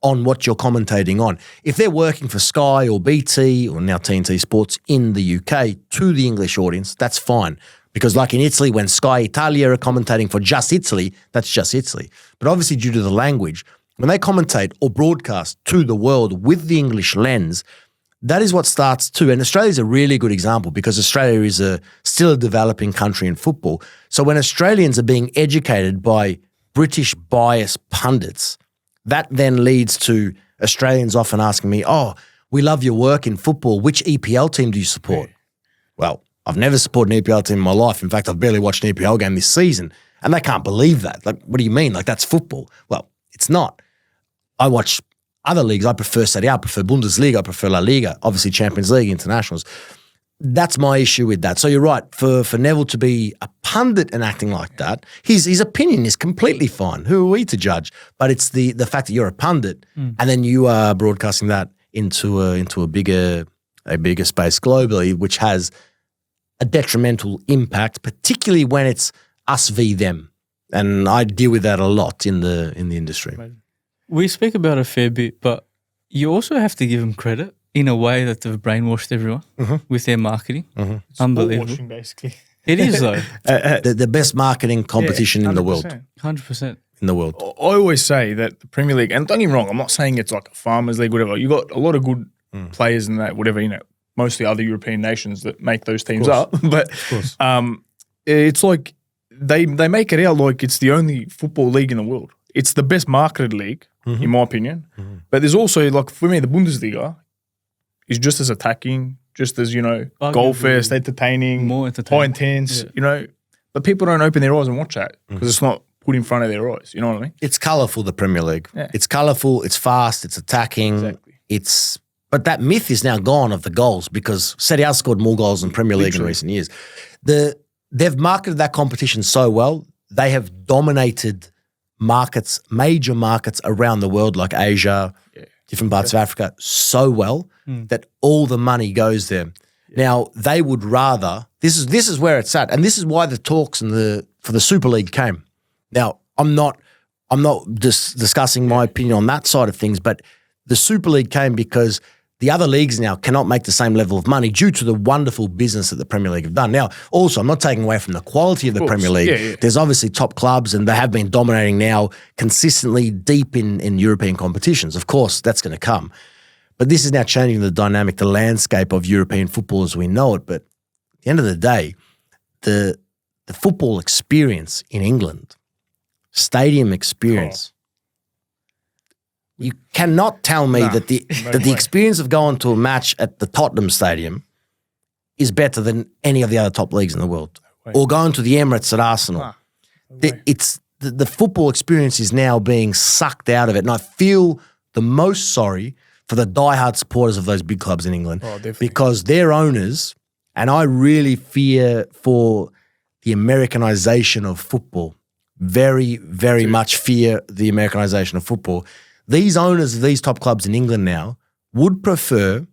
on what you're commentating on. If they're working for Sky or BT or now TNT Sports in the UK to the English audience, that's fine. Because like in Italy, when Sky Italia are commentating for just Italy, that's just Italy. But obviously due to the language, when they commentate or broadcast to the world with the English lens, that is what starts to, and Australia is a really good example because Australia is still a developing country in football. So when Australians are being educated by British biased pundits, that then leads to Australians often asking me, oh, we love your work in football. Which EPL team do you support? Well, I've never supported an EPL team in my life. In fact, I've barely watched an EPL game this season. And they can't believe that. Like, what do you mean? Like, that's football. Well, it's not. I watch other leagues. I prefer Serie A, I prefer Bundesliga, I prefer La Liga, obviously Champions League, internationals. That's my issue with that. So you're right. For Neville to be a pundit and acting like that, his opinion is completely fine. Who are we to judge? But it's the fact that you're a pundit and then you are broadcasting that into a bigger space globally, which has a detrimental impact, particularly when it's us v them. And I deal with that a lot in the industry. We speak about it a fair bit, but you also have to give them credit in a way that they've brainwashed everyone with their marketing. It's unbelievable. Watching, basically. It is though. The best marketing competition in the world. 100%. In the world. I always say that the Premier League, and don't get me wrong, I'm not saying it's like a farmers league, whatever. You got a lot of good players in that, whatever, mostly other European nations that make those teams up. But it's like they make it out like it's the only football league in the world. It's the best marketed league, in my opinion. But there's also, like, for me, the Bundesliga is just as attacking, just as, goal fest, entertaining, more entertaining, high intense, But people don't open their eyes and watch that because it's not put in front of their eyes. You know what I mean? It's colourful, the Premier League. Yeah. It's colourful, it's fast, it's attacking. Exactly. But that myth is now gone of the goals because Serie A scored more goals than Premier League in recent years. They've marketed that competition so well, they have dominated markets, major markets around the world like Asia, different parts of Africa so well that all the money goes there. Now, they would rather, this is where it's at, and this is why the talks for the Super League came. Now, I'm not just discussing my opinion on that side of things, but the Super League came because the other leagues now cannot make the same level of money due to the wonderful business that the Premier League have done. Now, also, I'm not taking away from the quality of the Premier League. Yeah. There's obviously top clubs, and they have been dominating now consistently deep in European competitions. Of course, that's going to come. But this is now changing the dynamic, the landscape of European football as we know it. But at the end of the day, the football experience in England, stadium experience, You cannot tell me that the experience of going to a match at the Tottenham Stadium is better than any of the other top leagues in the world, or going to the Emirates at Arsenal. The football experience is now being sucked out of it, and I feel the most sorry for the diehard supporters of those big clubs in England because their owners, and I really fear for the Americanization of football. Very, very much fear the Americanization of football. These owners of these top clubs in England now would prefer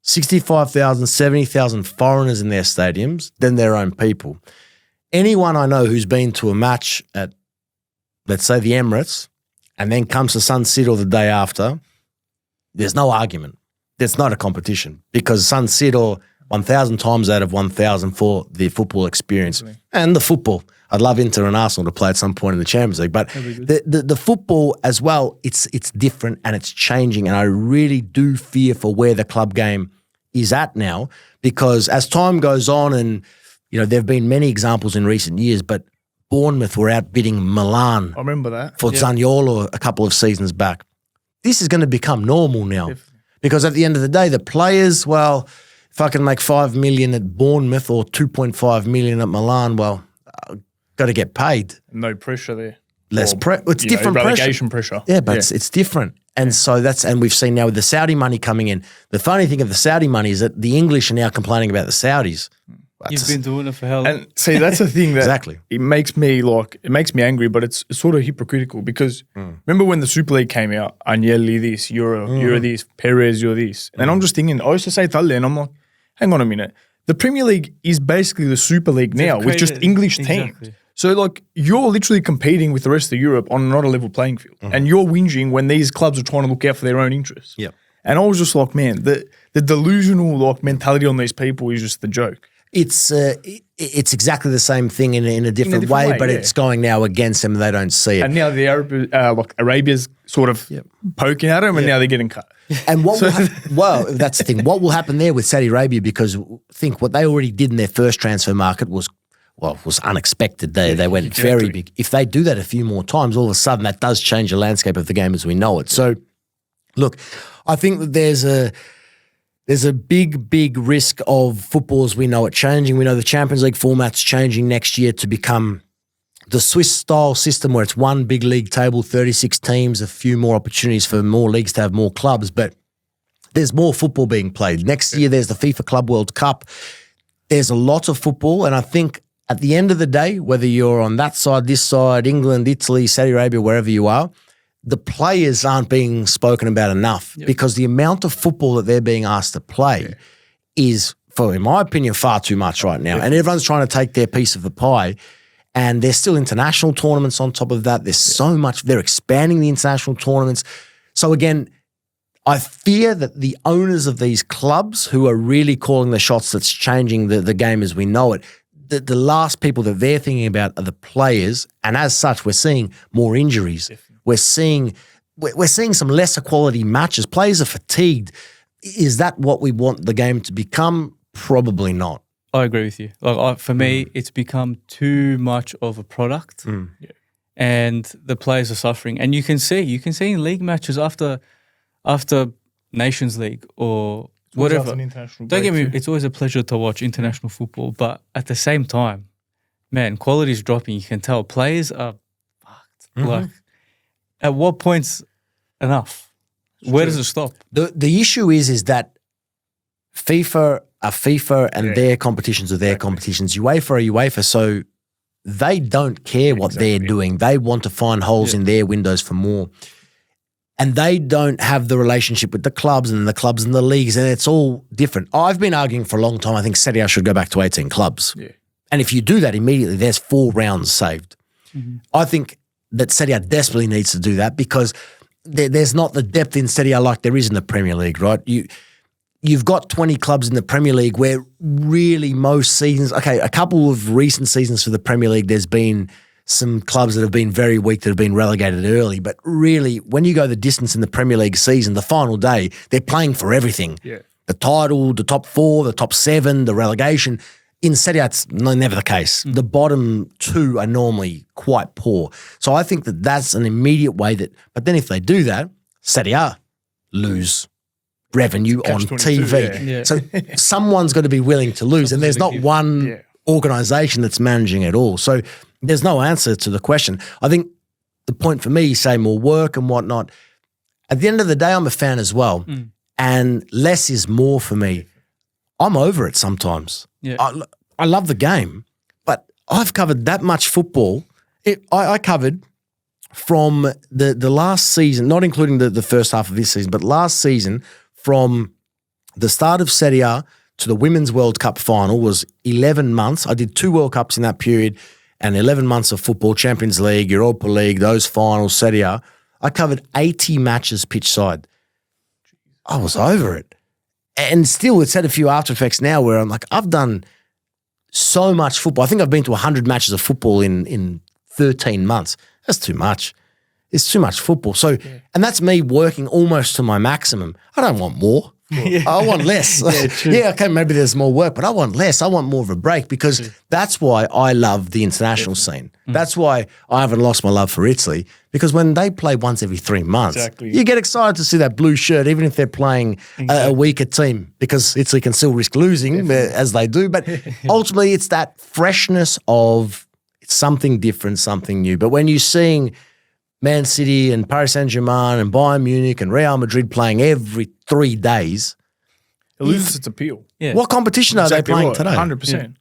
65,000, 70,000 foreigners in their stadiums than their own people. Anyone I know who's been to a match at, let's say, the Emirates and then comes to Sun City the day after, there's no argument. There's not a competition because Sun City 1,000 times out of 1,000 for the football experience and the football. I'd love Inter and Arsenal to play at some point in the Champions League, but the football as well, it's different and it's changing, and I really do fear for where the club game is at now because as time goes on, and you know there have been many examples in recent years, but Bournemouth were outbidding Milan. I remember that for Zaniolo a couple of seasons back. This is going to become normal now because at the end of the day, the players, well, if I can make 5 million at Bournemouth or 2.5 million at Milan, well, got to get paid. No pressure there. Less pressure. It's different relegation pressure. Yeah, but it's different. And so and we've seen now with the Saudi money coming in. The funny thing of the Saudi money is that the English are now complaining about the Saudis. You've been doing it for hell. And see, that's the thing that exactly. It makes me angry, but it's sort of hypocritical because remember when the Super League came out, Agnelli this, you're this, Perez, you're this. And I'm just thinking, I used to say Talle, and I'm like, hang on a minute. The Premier League is basically the Super League now with just English teams. So, like, you're literally competing with the rest of Europe on not a level playing field. And you're whinging when these clubs are trying to look out for their own interests. Yep. And I was just like, man, the delusional like mentality on these people is just the joke. It's exactly the same thing in a different way, but it's going now against them and they don't see it. And now the Arabia's sort of poking at them and now they're getting cut. And what will that's the thing. What will happen there with Saudi Arabia, because think what they already did in their first transfer market was unexpected. They went very big. If they do that a few more times, all of a sudden that does change the landscape of the game as we know it. So, look, I think that there's a big risk of football as we know it changing. We know the Champions League format's changing next year to become the Swiss-style system where it's one big league table, 36 teams, a few more opportunities for more leagues to have more clubs, but there's more football being played. Next year there's the FIFA Club World Cup. There's a lot of football, and I think at the end of the day, whether you're on that side, this side, England, Italy, Saudi Arabia, wherever you are, the players aren't being spoken about enough because the amount of football that they're being asked to play is, in my opinion, far too much right now. And everyone's trying to take their piece of the pie. And there's still international tournaments on top of that. There's so much. They're expanding the international tournaments. So again, I fear that the owners of these clubs who are really calling the shots that's changing the game as we know it, the last people that they're thinking about are the players. And as such, we're seeing more injuries. We're seeing some lesser quality matches. Players are fatigued. Is that what we want the game to become? Probably not. I agree with you. Like for me, it's become too much of a product, and the players are suffering. And you can see in league matches after Nations League or whatever. Don't get me. It's always a pleasure to watch international football, but at the same time, man, quality's dropping. You can tell players are fucked. Like, at what point's enough? Where does it stop? The issue is that FIFA are FIFA and their competitions are their competitions. UEFA are UEFA, so they don't care what they're doing. They want to find holes in their windows for more. And they don't have the relationship with the clubs and the leagues, and it's all different. I've been arguing for a long time, I think Serie A should go back to 18 clubs. Yeah. And if you do that immediately, there's 4 rounds saved. I think that Serie A desperately needs to do that because there's not the depth in Serie A like there is in the Premier League, right? You've got 20 clubs in the Premier League where really most seasons, a couple of recent seasons for the Premier League, there's been some clubs that have been very weak that have been relegated early. But really, when you go the distance in the Premier League season, the final day, they're playing for everything. Yeah. The title, the top 4, the top 7, the relegation. In Serie A, it's never the case. The bottom 2 are normally quite poor. So I think that that's an immediate way but then if they do that, Serie A lose revenue on Catch-22, TV. yeah. So someone's got to be willing to lose, and there's not one organisation that's managing it all. So there's no answer to the question. I think the point for me, you say more work and whatnot. At the end of the day, I'm a fan as well, and less is more for me. I'm over it sometimes. Yeah. I love the game, but I've covered that much football. I covered from the last season, not including the first half of this season, but last season, from the start of Serie A to the Women's World Cup final was 11 months. I did 2 World Cups in that period and 11 months of football, Champions League, Europa League, those finals, Serie A. I covered 80 matches pitch side. I was over it. And still, it's had a few after effects now where I'm like, I've done so much football. I think I've been to 100 matches of football in 13 months. That's too much. It's too much football. So, and that's me working almost to my maximum. I don't want more. I want less. Okay, maybe there's more work, but I want less. I want more of a break because that's why I love the international scene. That's why I haven't lost my love for Italy, because when they play once every 3 months, you get excited to see that blue shirt, even if they're playing a weaker team, because Italy can still risk losing as they do. But ultimately, it's that freshness of something different, something new. But when you're seeing Man City and Paris Saint-Germain and Bayern Munich and Real Madrid playing every 3 days, it loses its appeal. Yeah. What competition are they playing today? 100%.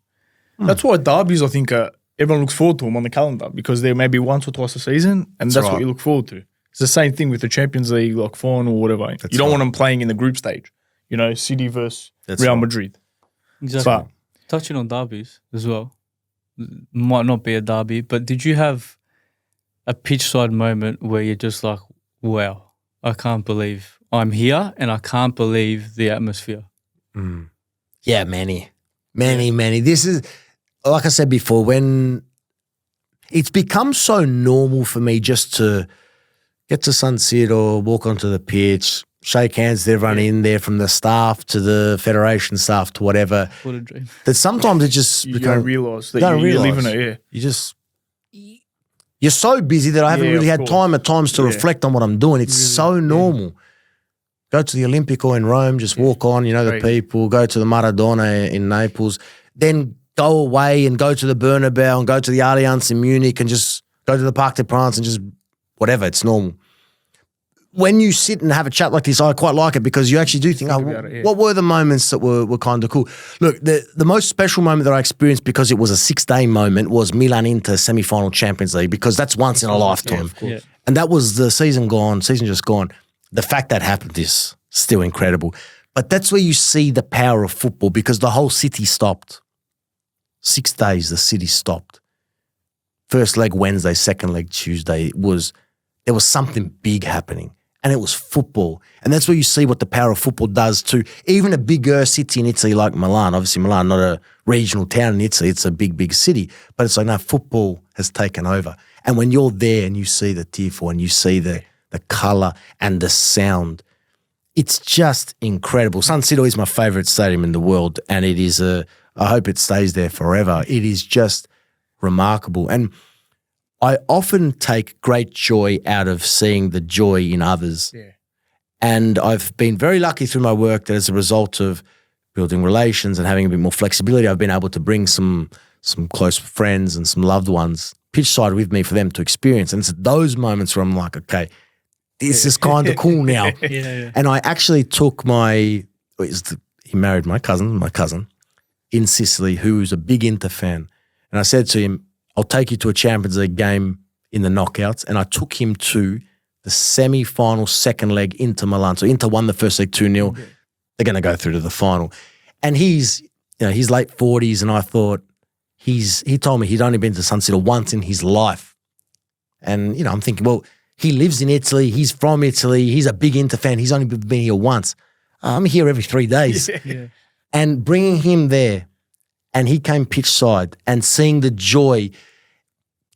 That's why derbies, I think, everyone looks forward to them on the calendar because they're maybe once or twice a season, and that's what you look forward to. It's the same thing with the Champions League, like final or whatever. You don't want them playing in the group stage. You know, City versus Real Madrid. Exactly. But, touching on derbies as well, might not be a derby, but did you have a pitch side moment where you're just like, wow, I can't believe I'm here and I can't believe the atmosphere? Yeah, many. This is, like I said before, when it's become so normal for me just to get to San Siro, walk onto the pitch, shake hands with everyone in there, from the staff to the federation staff to whatever. What a dream. That sometimes it just you don't realise that you're living it, You're so busy that I haven't really had course. time at times to reflect on what I'm doing. It's so normal. Go to the Olimpico in Rome, just walk on, the people. Go to the Maradona in Naples. Then go away and go to the Bernabeu and go to the Allianz in Munich and just go to the Parc des Princes and just whatever. It's normal. When you sit and have a chat like this, I quite like it because you actually do think, what were the moments that were kind of cool? Look, the most special moment that I experienced, because it was a 6-day moment, was Milan-Inter semi-final Champions League, because that's once in a lifetime. Yeah. And that was the season just gone. The fact that happened is still incredible. But that's where you see the power of football, because the whole city stopped. 6 days, the city stopped. First leg Wednesday, second leg Tuesday. There was something big happening. And it was football. And that's where you see what the power of football does to even a bigger city in Italy like Milan. Obviously, Milan, not a regional town in Italy. It's a big, big city. But it's like, no, football has taken over. And when you're there and you see the tifo and you see the colour and the sound, it's just incredible. San Siro is my favourite stadium in the world. And it is I hope it stays there forever. It is just remarkable. And I often take great joy out of seeing the joy in others. Yeah. And I've been very lucky through my work that as a result of building relations and having a bit more flexibility, I've been able to bring some close friends and some loved ones pitch side with me for them to experience. And it's those moments where I'm like, okay, this is kind of cool now. And I actually took he married my cousin in Sicily, who's a big Inter fan. And I said to him, I'll take you to a Champions League game in the knockouts. And I took him to the semi-final second leg Inter Milan. So Inter won the first leg 2-0. They're going to go through to the final. And he's late 40s, and I thought he told me he'd only been to San Siro once in his life. And, I'm thinking, well, he lives in Italy. He's from Italy. He's a big Inter fan. He's only been here once. I'm here every 3 days. Yeah. And bringing him there, and he came pitch side, and seeing the joy,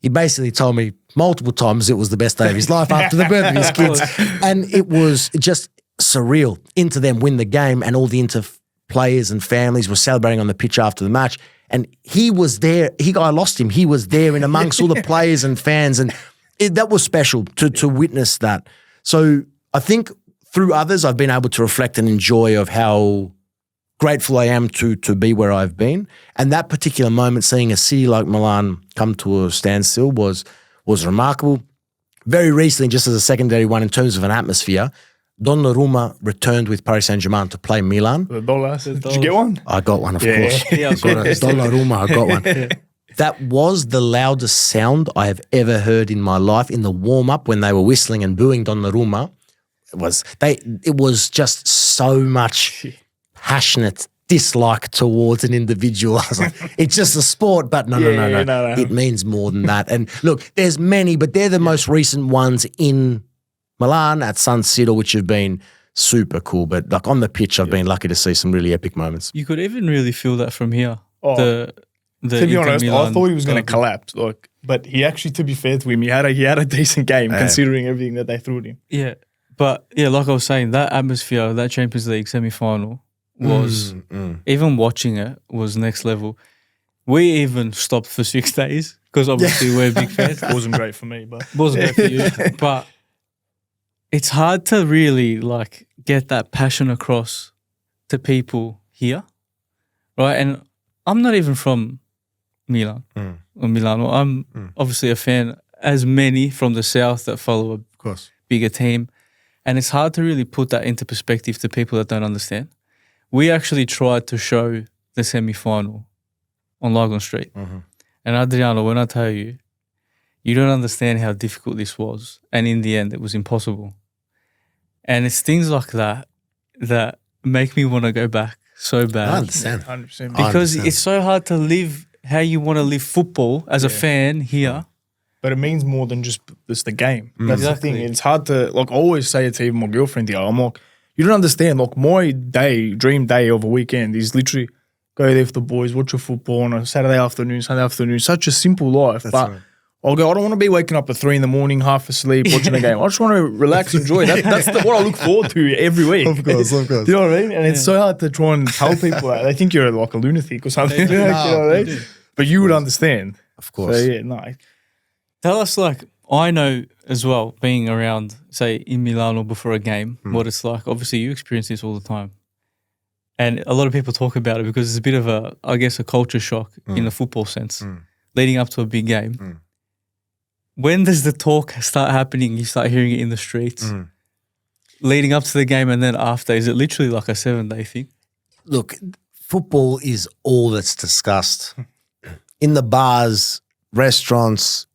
he basically told me multiple times it was the best day of his life after the birth of his kids. And it was just surreal. Inter them win the game, and all the Inter players and families were celebrating on the pitch after the match. And he was there. I lost him. He was there in amongst all the players and fans, and that was special to witness that. So I think through others, I've been able to reflect and enjoy of how grateful I am to be where I've been. And that particular moment, seeing a city like Milan come to a standstill was remarkable. Very recently, just as a secondary one in terms of an atmosphere, Donnarumma returned with Paris Saint-Germain to play Milan. The dollars. Did you get one? I got one, of course. Yeah, Donnarumma, I got one. That was the loudest sound I have ever heard in my life in the warm-up when they were whistling and booing Donnarumma. It was just so much passionate dislike towards an individual. I was like, it's just a sport, but no. It means more than that. And look, there's many, but they're the most recent ones in Milan at San Siro, which have been super cool. But like on the pitch, I've been lucky to see some really epic moments. You could even really feel that from here. Oh. The To be honest, Milan I thought he was going to derby. collapse. But he actually, to be fair to him, he had a decent game considering everything that they threw at him. Yeah, but yeah, like I was saying, that atmosphere, that Champions League semi-final was, even watching it was next level. We even stopped for 6 days because obviously we're big fans. It wasn't great for me, but Wasn't great for you, but it's hard to really like get that passion across to people here, right? And I'm not even from Milan or Milano. I'm obviously a fan, as many from the south that follow a Of course. bigger team. And it's hard to really put that into perspective to people that don't understand. We actually tried to show the semi-final on Logan Street. And Adriano, when I tell you, you don't understand how difficult this was. And in the end, it was impossible. And it's things like that that make me want to go back so bad. I understand. 100%. Because understand. it's so hard to live how you want to live football as a fan here. But it means more than just the game. That's Exactly. the thing. It's hard to, like, I always say it to even my girlfriend here. I'm like, you don't understand. Like, my dream day of a weekend is literally go there with the boys, watch your football on a Saturday afternoon, Sunday afternoon. Such a simple life. But right. I'll go, I don't want to be waking up at 3 a.m, half asleep, watching the game. I just want to relax, enjoy. That's what I look forward to every week. Of course. Do you know what I mean? And it's so hard to try and tell people that. They think you're like a lunatic or something. do. You know what I They mean? do. But you would understand. Of course. So, yeah, no. Tell us, like, I know as well, being around, say, in Milano before a game, what it's like. Obviously, you experience this all the time. And a lot of people talk about it because it's a bit of a, I guess, a culture shock in the football sense, leading up to a big game. When does the talk start happening? You start hearing it in the streets, leading up to the game and then after. Is it literally like a 7-day thing? Look, football is all that's discussed. In the bars, restaurants,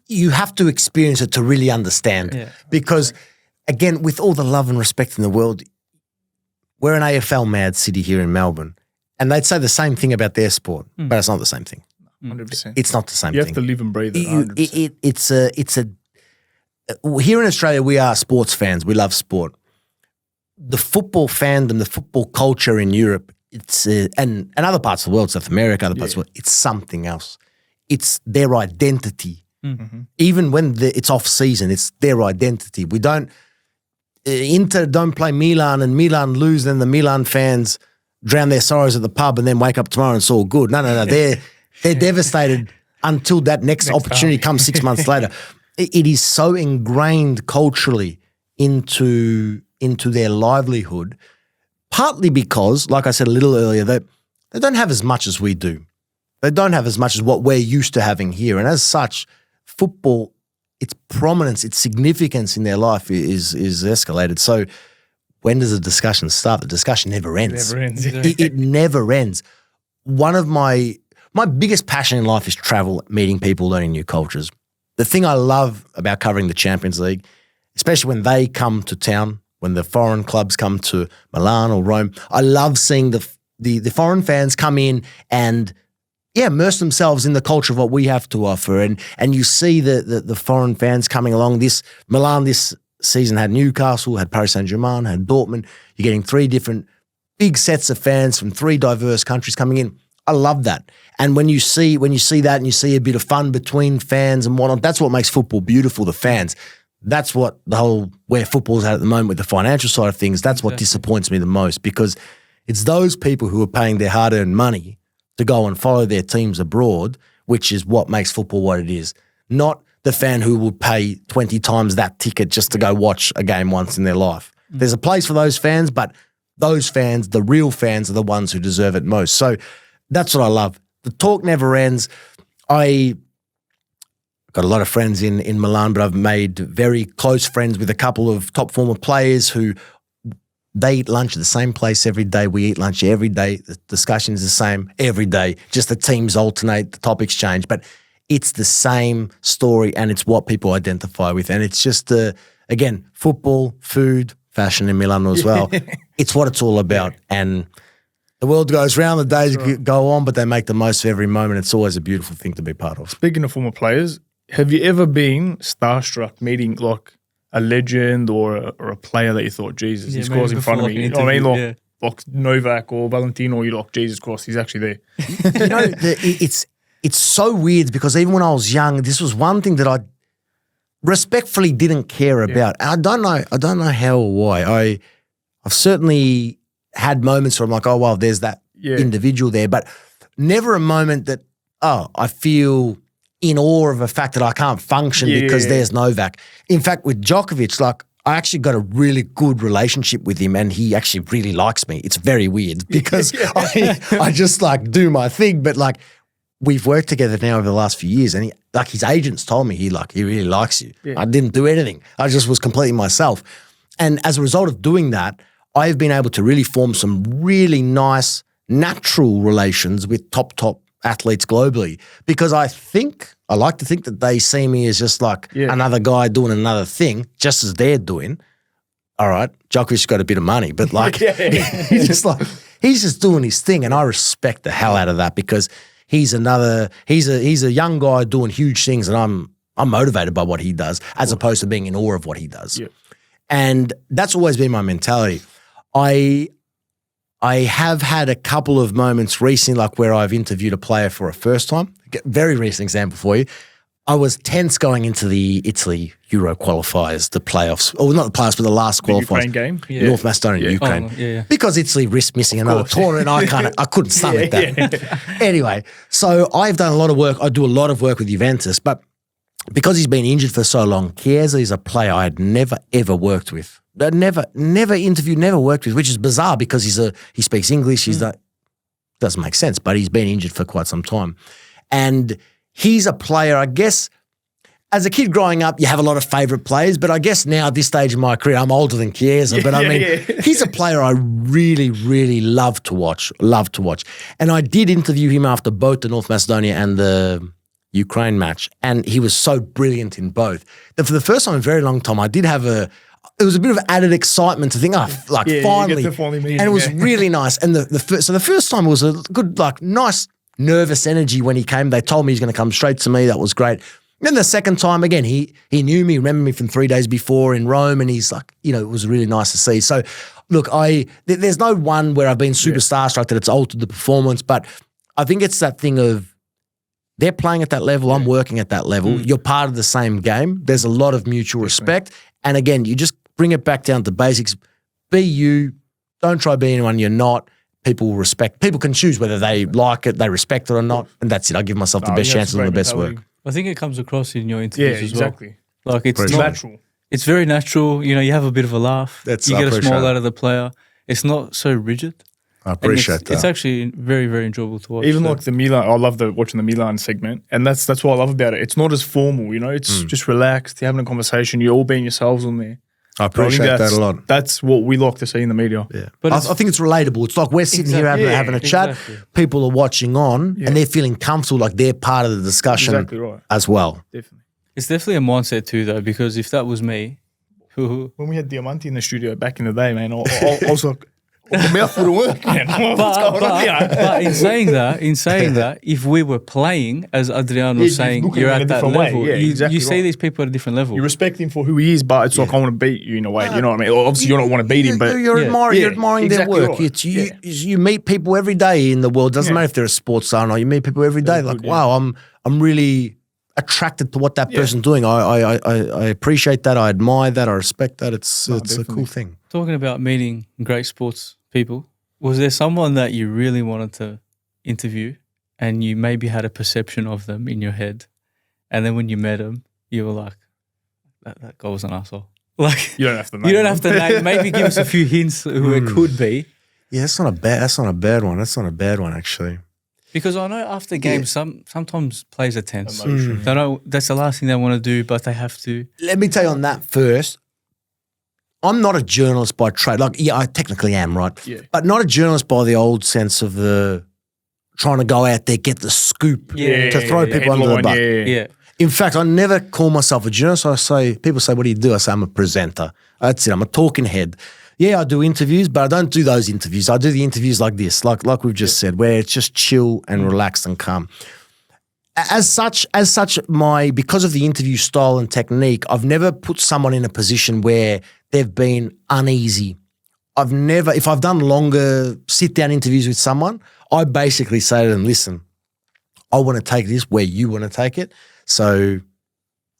you have to experience it to really understand. Yeah. Because, again, with all the love and respect in the world, we're an AFL mad city here in Melbourne. And they'd say the same thing about their sport, but it's not the same thing. 100%. It's not the same You thing. have to live and breathe it. 100%. Here in Australia, we are sports fans. We love sport. The football fandom, the football culture in Europe, and other parts of the world, South America, other parts of the world, it's something else. It's their identity. Even when it's off season, it's their identity. We don't, Inter don't play Milan and Milan lose, then the Milan fans drown their sorrows at the pub and then wake up tomorrow and it's all good. No. They're devastated until that next opportunity comes 6 months later. It is so ingrained culturally into their livelihood, partly because, like I said a little earlier, they don't have as much as we do. They don't have as much as what we're used to having here. And as such, football, its prominence, its significance in their life is escalated. So when does the discussion start? The discussion never ends. Never ends. It never ends. One of my biggest passion in life is travel, meeting people, learning new cultures. The thing I love about covering the Champions League, especially when they come to town, when the foreign clubs come to Milan or Rome, I love seeing the foreign fans come in and immerse themselves in the culture of what we have to offer. And you see the foreign fans coming along. Milan this season had Newcastle, had Paris Saint-Germain, had Dortmund. You're getting 3 different big sets of fans from 3 diverse countries coming in. I love that. And when you see that and you see a bit of fun between fans and whatnot, that's what makes football beautiful, the fans. That's what where football's at the moment with the financial side of things, that's what disappoints me the most, because it's those people who are paying their hard-earned money to go and follow their teams abroad, which is what makes football what it is. Not the fan who would pay 20 times that ticket just to go watch a game once in their life. There's a place for those fans, but those fans, the real fans, are the ones who deserve it most. So that's what I love. The talk never ends. I got a lot of friends in Milan, but I've made very close friends with a couple of top former players who they eat lunch at the same place every day. We eat lunch every day. The discussion is the same every day. Just the teams alternate, the topics change, but it's the same story and it's what people identify with. And it's just, again, football, food, fashion in Milano as well. It's what it's all about. And the world goes round, the days go on, but they make the most of every moment. It's always a beautiful thing to be part of. Speaking of former players, have you ever been starstruck meeting like a legend or a player that you thought, Jesus, he scores in front of me? You know what I mean? Like Novak or Valentino, you're like, Jesus Christ, he's actually there. You know, it's so weird because even when I was young, this was one thing that I respectfully didn't care about. And I don't know how or why. I've certainly had moments where I'm like, oh, well, there's that individual there, but never a moment that, I feel in awe of the fact that I can't function because there's Novak. In fact, with Djokovic, like, I actually got a really good relationship with him and he actually really likes me. It's very weird because I just like do my thing, but like we've worked together now over the last few years and his agents told me he really likes you. Yeah. I didn't do anything. I just was completely myself. And as a result of doing that, I've been able to really form some really nice, natural relations with top athletes globally because I like to think that they see me as just like another guy doing another thing, just as they're doing. All right, Djokovic's got a bit of money, but like he's just doing his thing, and I respect the hell out of that because he's a young guy doing huge things, and I'm motivated by what he does as opposed to being in awe of what he does. Yeah. And that's always been my mentality. I have had a couple of moments recently, like where I've interviewed a player for a first time. Very recent example for you. I was tense going into the Italy Euro qualifiers, the playoffs, or not the playoffs, but the last qualifiers. Ukraine game? Yeah. North Macedonia, Ukraine. Because Italy risked missing another tournament, I couldn't stomach that. Anyway, so I've done a lot of work. I do a lot of work with Juventus, but because he's been injured for so long, Chiesa is a player I had never, ever worked with. Never interviewed, never worked with, which is bizarre because he speaks English. Doesn't make sense, but he's been injured for quite some time. And he's a player, I guess, as a kid growing up, you have a lot of favourite players, but I guess now at this stage of my career, I'm older than Chiesa, but I mean, he's a player I really, really love to watch. And I did interview him after both the North Macedonia and the Ukraine match, and he was so brilliant in both. That for the first time in a very long time, it was a bit of added excitement to think, finally. And it was really nice. And the first time was a good, like, nice, nervous energy when he came. They told me he's going to come straight to me. That was great. And then the second time, again, he knew me, remembered me from 3 days before in Rome, and he's like, it was really nice to see. So, look, there's no one where I've been super starstruck that it's altered the performance, but I think it's that thing of they're playing at that level, I'm working at that level. You're part of the same game. There's a lot of mutual respect. And again, you just bring it back down to basics. Be you. Don't try being anyone you're not. People will respect. People can choose whether they like it, they respect it or not. And that's it. I give myself the best chances and the best work. I think it comes across in your interviews as well. Exactly. Like it's natural. It's very natural. You have a bit of a laugh. You get a smile out of the player. It's not so rigid. I appreciate that. It's actually very, very enjoyable to watch. Even like the Milan, I love watching the Milan segment, and that's what I love about it. It's not as formal, It's just relaxed. You're having a conversation. You're all being yourselves on there. I appreciate that a lot. That's what we like to see in the media. Yeah, but I think it's relatable. It's like we're sitting here having a chat. People are watching on, and they're feeling comfortable, like they're part of the discussion as well. Definitely. It's definitely a mindset too, though, because if that was me, when we had Diamante in the studio back in the day, man, I was like, the mouth wouldn't work, man. What's going on here? But in saying that, if we were playing, as Adriano was saying, you're at that level. You see these people at a different level. You respect him for who he is, but it's like, I want to beat you in a way. You know what I mean? Obviously, you don't want to beat him, but you're admiring their work. Right. You meet people every day in the world. Doesn't matter if they're a sports star or not. You meet people every day. Like, wow, I'm really attracted to what that person's doing. I appreciate that. I admire that. I respect that. It's a cool thing. Talking about meeting great sports people, was there someone that you really wanted to interview and you maybe had a perception of them in your head, and then when you met them, you were like, that guy was an asshole? Like, You don't have to name you don't them. have to name. Maybe give us a few hints who it could be. Yeah, that's not a bad one. That's not a bad one, actually. Because I know after games, sometimes players are tense. Emotion, They know that's the last thing they want to do, but they have to. Let me tell you on that first. I'm not a journalist by trade. Like, yeah, I technically am, right? Yeah. But not a journalist by the old sense of the trying to go out there, get the scoop to throw people under the bus. Yeah. In fact, I never call myself a journalist. People say, what do you do? I say, I'm a presenter. That's it. I'm a talking head. Yeah, I do interviews, but I don't do those interviews. I do the interviews like this, like we've just said, where it's just chill and relaxed and calm. As such, because of the interview style and technique, I've never put someone in a position where they've been uneasy. If I've done longer sit-down interviews with someone, I basically say to them, listen, I want to take this where you want to take it. So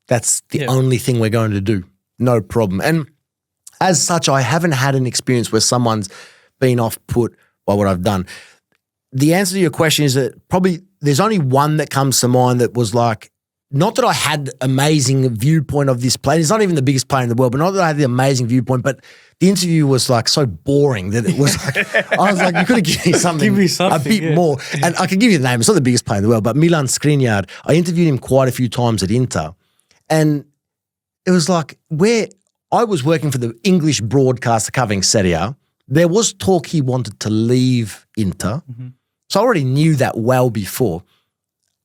that's the only thing we're going to do. No problem. And as such, I haven't had an experience where someone's been off-put by what I've done. The answer to your question is that probably there's only one that comes to mind that was like, not that I had amazing viewpoint of this player. He's not even the biggest player in the world, but not that I had the amazing viewpoint, but the interview was like so boring that it was like, I was like, you could have given me something, a bit more. And I can give you the name. It's not the biggest player in the world, but Milan Skriniar, I interviewed him quite a few times at Inter. And it was like where I was working for the English broadcaster covering Serie A, there was talk he wanted to leave Inter. Mm-hmm. So I already knew that well before.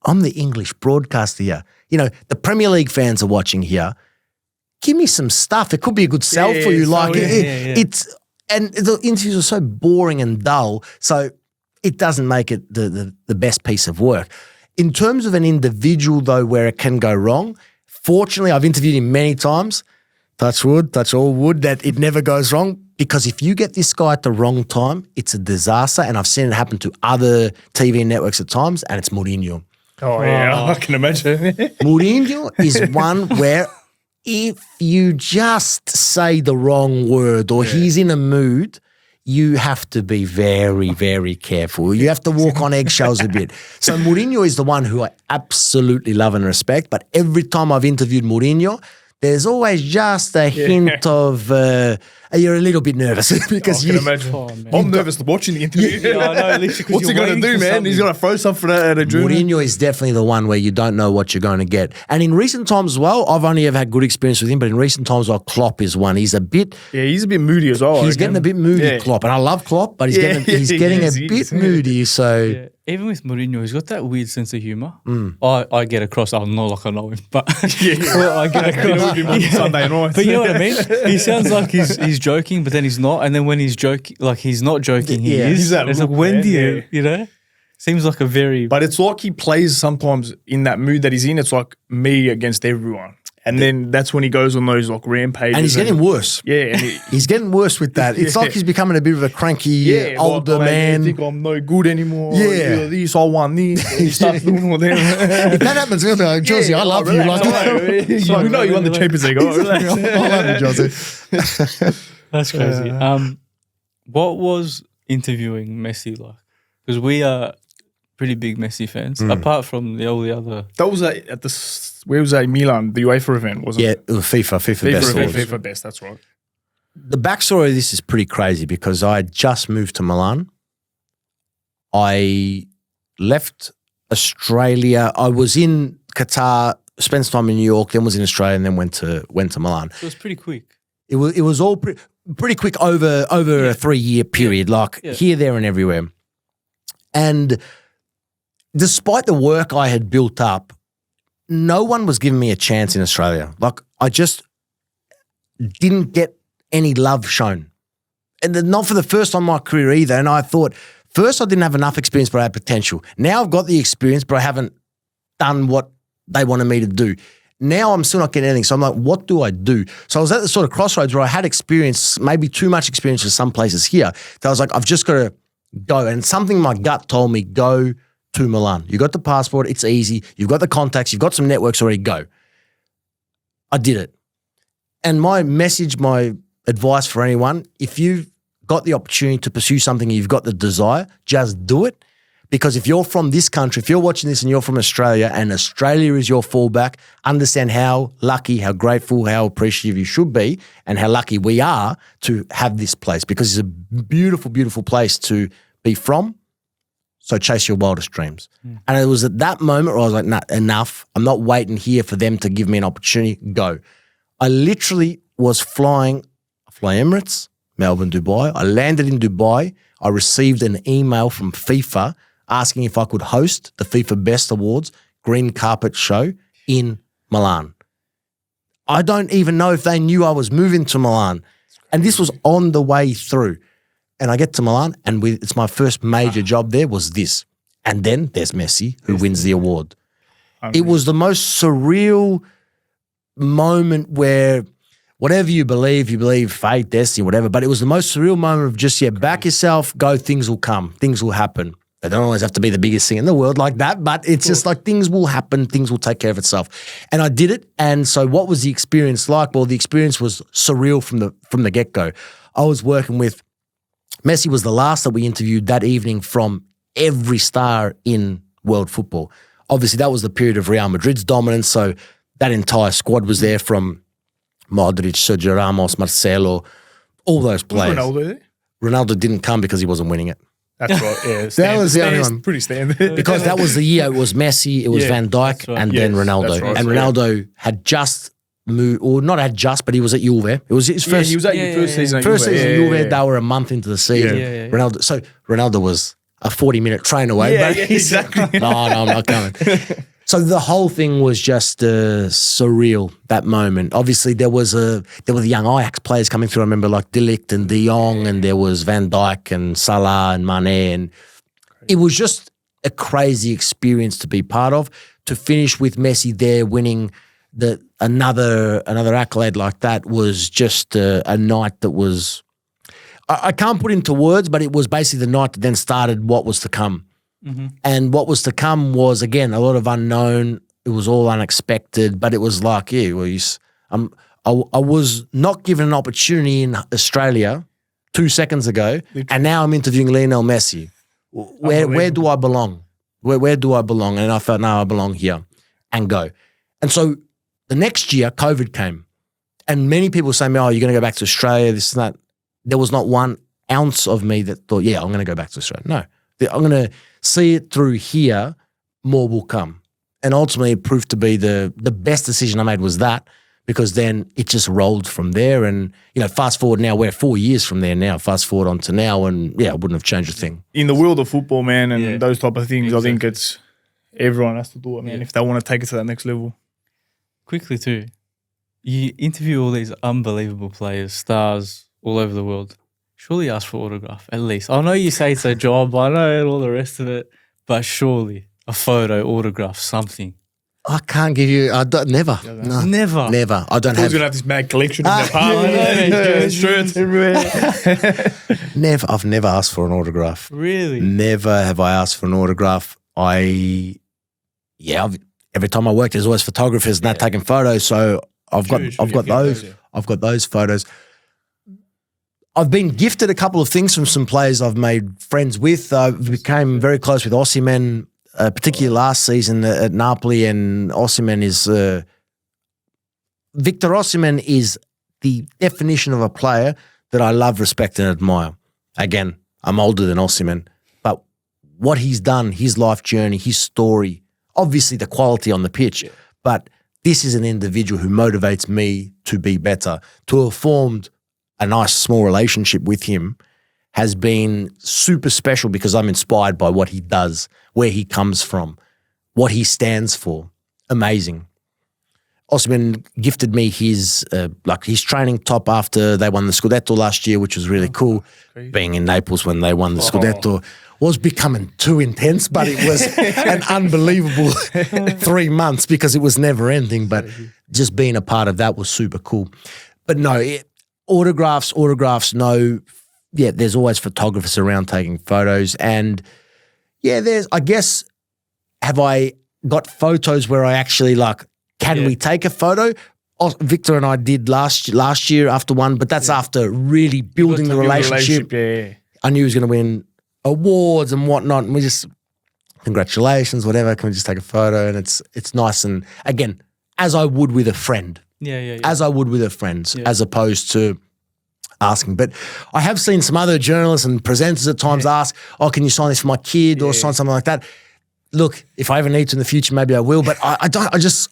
I'm the English broadcaster here. You know, the Premier League fans are watching here. Give me some stuff. It could be a good sell for you. It's and the interviews are so boring and dull, so it doesn't make it the best piece of work. In terms of an individual, though, where it can go wrong, fortunately, I've interviewed him many times. Touch wood, touch all wood, that it never goes wrong. Because if you get this guy at the wrong time, it's a disaster. And I've seen it happen to other TV networks at times, and it's Mourinho. Oh, yeah, I can imagine. Mourinho is one where if you just say the wrong word or he's in a mood, you have to be very, very careful. You have to walk on eggshells a bit. So Mourinho is the one who I absolutely love and respect. But every time I've interviewed Mourinho, there's always just a hint of you're a little bit nervous because I can imagine. I'm nervous watching the interview. I know, what's he going to do, man? He's going to throw something at a junior. Mourinho is definitely the one where you don't know what you're going to get. And in recent times as well, I've only ever had good experience with him, but in recent times, Klopp is one. He's a bit... Yeah, he's a bit moody as well. He's getting a bit moody, Klopp. And I love Klopp, but he's getting a bit moody, so... Yeah. Even with Mourinho, he's got that weird sense of humour. I get across, I'm not like I know him, but I get across. On Sunday night. But you know what I mean? He sounds like he's joking, but then he's not. And then when he's joking, like he's not joking, he is. He's that it's look, like, when man, do you know? Seems like a very... But it's like he plays sometimes in that mood that he's in. It's like me against everyone. And then that's when he goes on those like rampages. And he's getting worse. Yeah. And he's getting worse with that. It's like he's becoming a bit of a cranky older man. I think I'm no good anymore. Yeah. This, I want this. He starts doing all that. If that happens, he'll be like, Josie, I love you. Like, we know you won the Champions League. Relax. I love you, Josie. That's crazy. What was interviewing Messi like? Because we are pretty big Messi fans, apart from all the other... That was at the... Where was that? Milan, the UEFA event, wasn't it? Yeah, FIFA Best Awards. FIFA Best, that's right. The backstory of this is pretty crazy because I just moved to Milan. I left Australia. I was in Qatar, spent some time in New York, then was in Australia, and then went to Milan. So it was pretty quick. It was all pretty quick over a 3-year period, here, there, and everywhere. And despite the work I had built up, no one was giving me a chance in Australia. Like, I just didn't get any love shown. And not for the first time in my career either. And I thought, first I didn't have enough experience, but I had potential. Now I've got the experience, but I haven't done what they wanted me to do. Now I'm still not getting anything. So I'm like, what do I do? So I was at the sort of crossroads where I had experience, maybe too much experience for some places here. So I was like, I've just got to go. And something my gut told me, go to Milan. You got the passport, it's easy. You've got the contacts, you've got some networks already, go. I did it. And my message, my advice for anyone, if you've got the opportunity to pursue something, you've got the desire, just do it. Because if you're from this country, if you're watching this and you're from Australia and Australia is your fallback, understand how lucky, how grateful, how appreciative you should be and how lucky we are to have this place because it's a beautiful, beautiful place to be from. So chase your wildest dreams. And it was at that moment where I was like, nah, enough. I'm not waiting here for them to give me an opportunity. Go. I literally was flying Emirates, Melbourne, Dubai. I landed in Dubai. I received an email from FIFA asking if I could host the FIFA Best Awards green carpet show in Milan. I don't even know if they knew I was moving to Milan. And this was on the way through. And I get to Milan and it's my first major job there was this. And then there's Messi who wins the award. It was the most surreal moment where whatever you believe fate, destiny, whatever, but it was the most surreal moment of just, back yourself, go, things will come, things will happen. They don't always have to be the biggest thing in the world like that, but it's just like things will happen, things will take care of itself. And I did it. And so what was the experience like? Well, the experience was surreal from the get-go. I was working with, Messi was the last that we interviewed that evening from every star in world football. Obviously, that was the period of Real Madrid's dominance, so that entire squad was there from Modric, Sergio Ramos, Marcelo, all those players. Was Ronaldo there? Ronaldo didn't come because he wasn't winning it. That's right, yeah. That was the only one. Pretty standard. Because that was the year. It was Messi, it was Van Dijk, right. and then Ronaldo. right. And Ronaldo had just moved, or not had just, but he was at Juve. It was his first. He was at your first season. First season at Juve. Yeah. They were a month into the season. Yeah. Ronaldo. So Ronaldo was a 40-minute train away. Yeah, but exactly. No, I'm not coming. So the whole thing was just surreal, that moment. Obviously, there were the young Ajax players coming through. I remember like De Ligt and De Jong, and there was Van Dijk and Salah and Mane. And it was just a crazy experience to be part of. To finish with Messi there winning another accolade like that was just a night that was, I can't put into words, but it was basically the night that then started what was to come. Mm-hmm. And what was to come was, again, a lot of unknown. It was all unexpected, but it was like, I was not given an opportunity in Australia 2 seconds ago, and now I'm interviewing Lionel Messi. Where do I belong? Where do I belong? And I felt, no, I belong here, and go. And so the next year, COVID came, and many people say, "Oh, you're going to go back to Australia, this and that." There was not 1 ounce of me that thought, I'm going to go back to Australia. No, I'm going to see it through here, more will come. And ultimately it proved to be the best decision I made was that, because then it just rolled from there. And, fast forward now, we're 4 years from there now, fast forward on to now, and I wouldn't have changed a thing. In the world of football, man, and those type of things, I think it's everyone has to do it, man, if they want to take it to that next level. Quickly too, you interview all these unbelievable players, stars all over the world. Surely ask for autograph, at least. I know you say it's a job, I know, and all the rest of it, but surely a photo, autograph, something. I can't give you, never. No, Never. Never. I don't Who's have. going to have this mad collection in their apartment? Shirts everywhere. Never. I've never asked for an autograph. Really? Never have I asked for an autograph. Every time I work, there's always photographers and they're taking photos. So I've got those. I've got those photos. I've been gifted a couple of things from some players I've made friends with. I became very close with Osimhen, particularly last season at Napoli. And Osimhen is Victor Osimhen is the definition of a player that I love, respect, and admire. Again, I'm older than Osimhen, but what he's done, his life journey, his story, obviously the quality on the pitch, but this is an individual who motivates me to be better. To have formed a nice small relationship with him has been super special because I'm inspired by what he does, where he comes from, what he stands for. Amazing. Osimhen gifted me his training top after they won the Scudetto last year, which was really cool. Being in Naples when they won the Scudetto was becoming too intense, but it was an unbelievable 3 months because it was never ending. But just being a part of that was super cool. But no, autographs, no. Yeah, there's always photographers around taking photos. And have I got photos where I actually can we take a photo? Victor and I did last year after one, but that's after really building the relationship. Yeah. I knew he was going to win awards and whatnot, and we just congratulations, whatever. Can we just take a photo? And it's nice. And again, as I would with a friend. Yeah. As I would with a friend, Yeah. as opposed to asking. But I have seen some other journalists and presenters at times ask, "Oh, can you sign this for my kid or sign something like that?" Look, if I ever need to in the future, maybe I will. But I don't.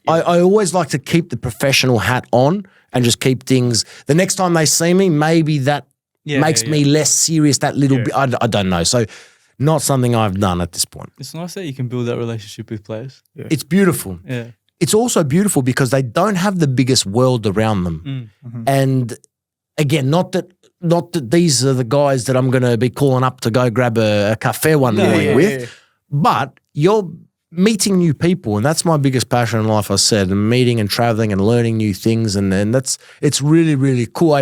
I always like to keep the professional hat on and just keep things. The next time they see me, maybe that makes me less serious. That little bit. I don't know. So, not something I've done at this point. It's nice that you can build that relationship with players. Yeah. It's beautiful. Yeah. It's also beautiful because they don't have the biggest world around them. And again, not that these are the guys that I'm going to be calling up to go grab a cafe one morning with, but you're meeting new people, and that's my biggest passion in life. I said, and meeting and traveling and learning new things, and it's really, really cool.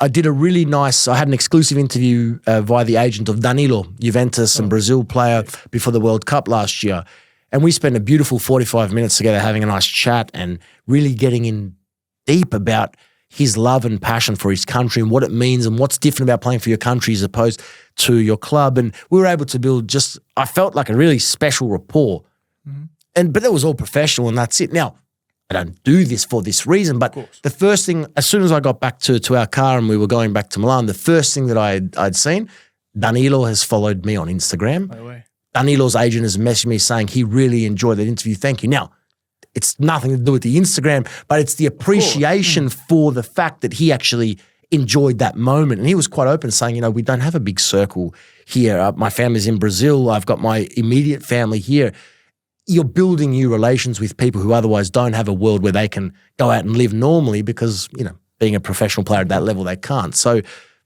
I did a really nice. I had an exclusive interview via the agent of Danilo, Juventus and Brazil player before the World Cup last year. And we spent a beautiful 45 minutes together having a nice chat and really getting in deep about his love and passion for his country and what it means and what's different about playing for your country as opposed to your club. And we were able to build I felt like a really special rapport. But it was all professional and that's it. Now, I don't do this for this reason, but the first thing, as soon as I got back to our car and we were going back to Milan, the first thing that I'd seen, Danilo has followed me on Instagram. No way. Danilo's agent has messaged me saying he really enjoyed that interview. Thank you. Now, it's nothing to do with the Instagram, but it's the appreciation for the fact that he actually enjoyed that moment. And he was quite open saying, we don't have a big circle here. My family's in Brazil. I've got my immediate family here. You're building new relations with people who otherwise don't have a world where they can go out and live normally because, being a professional player at that level, they can't. So,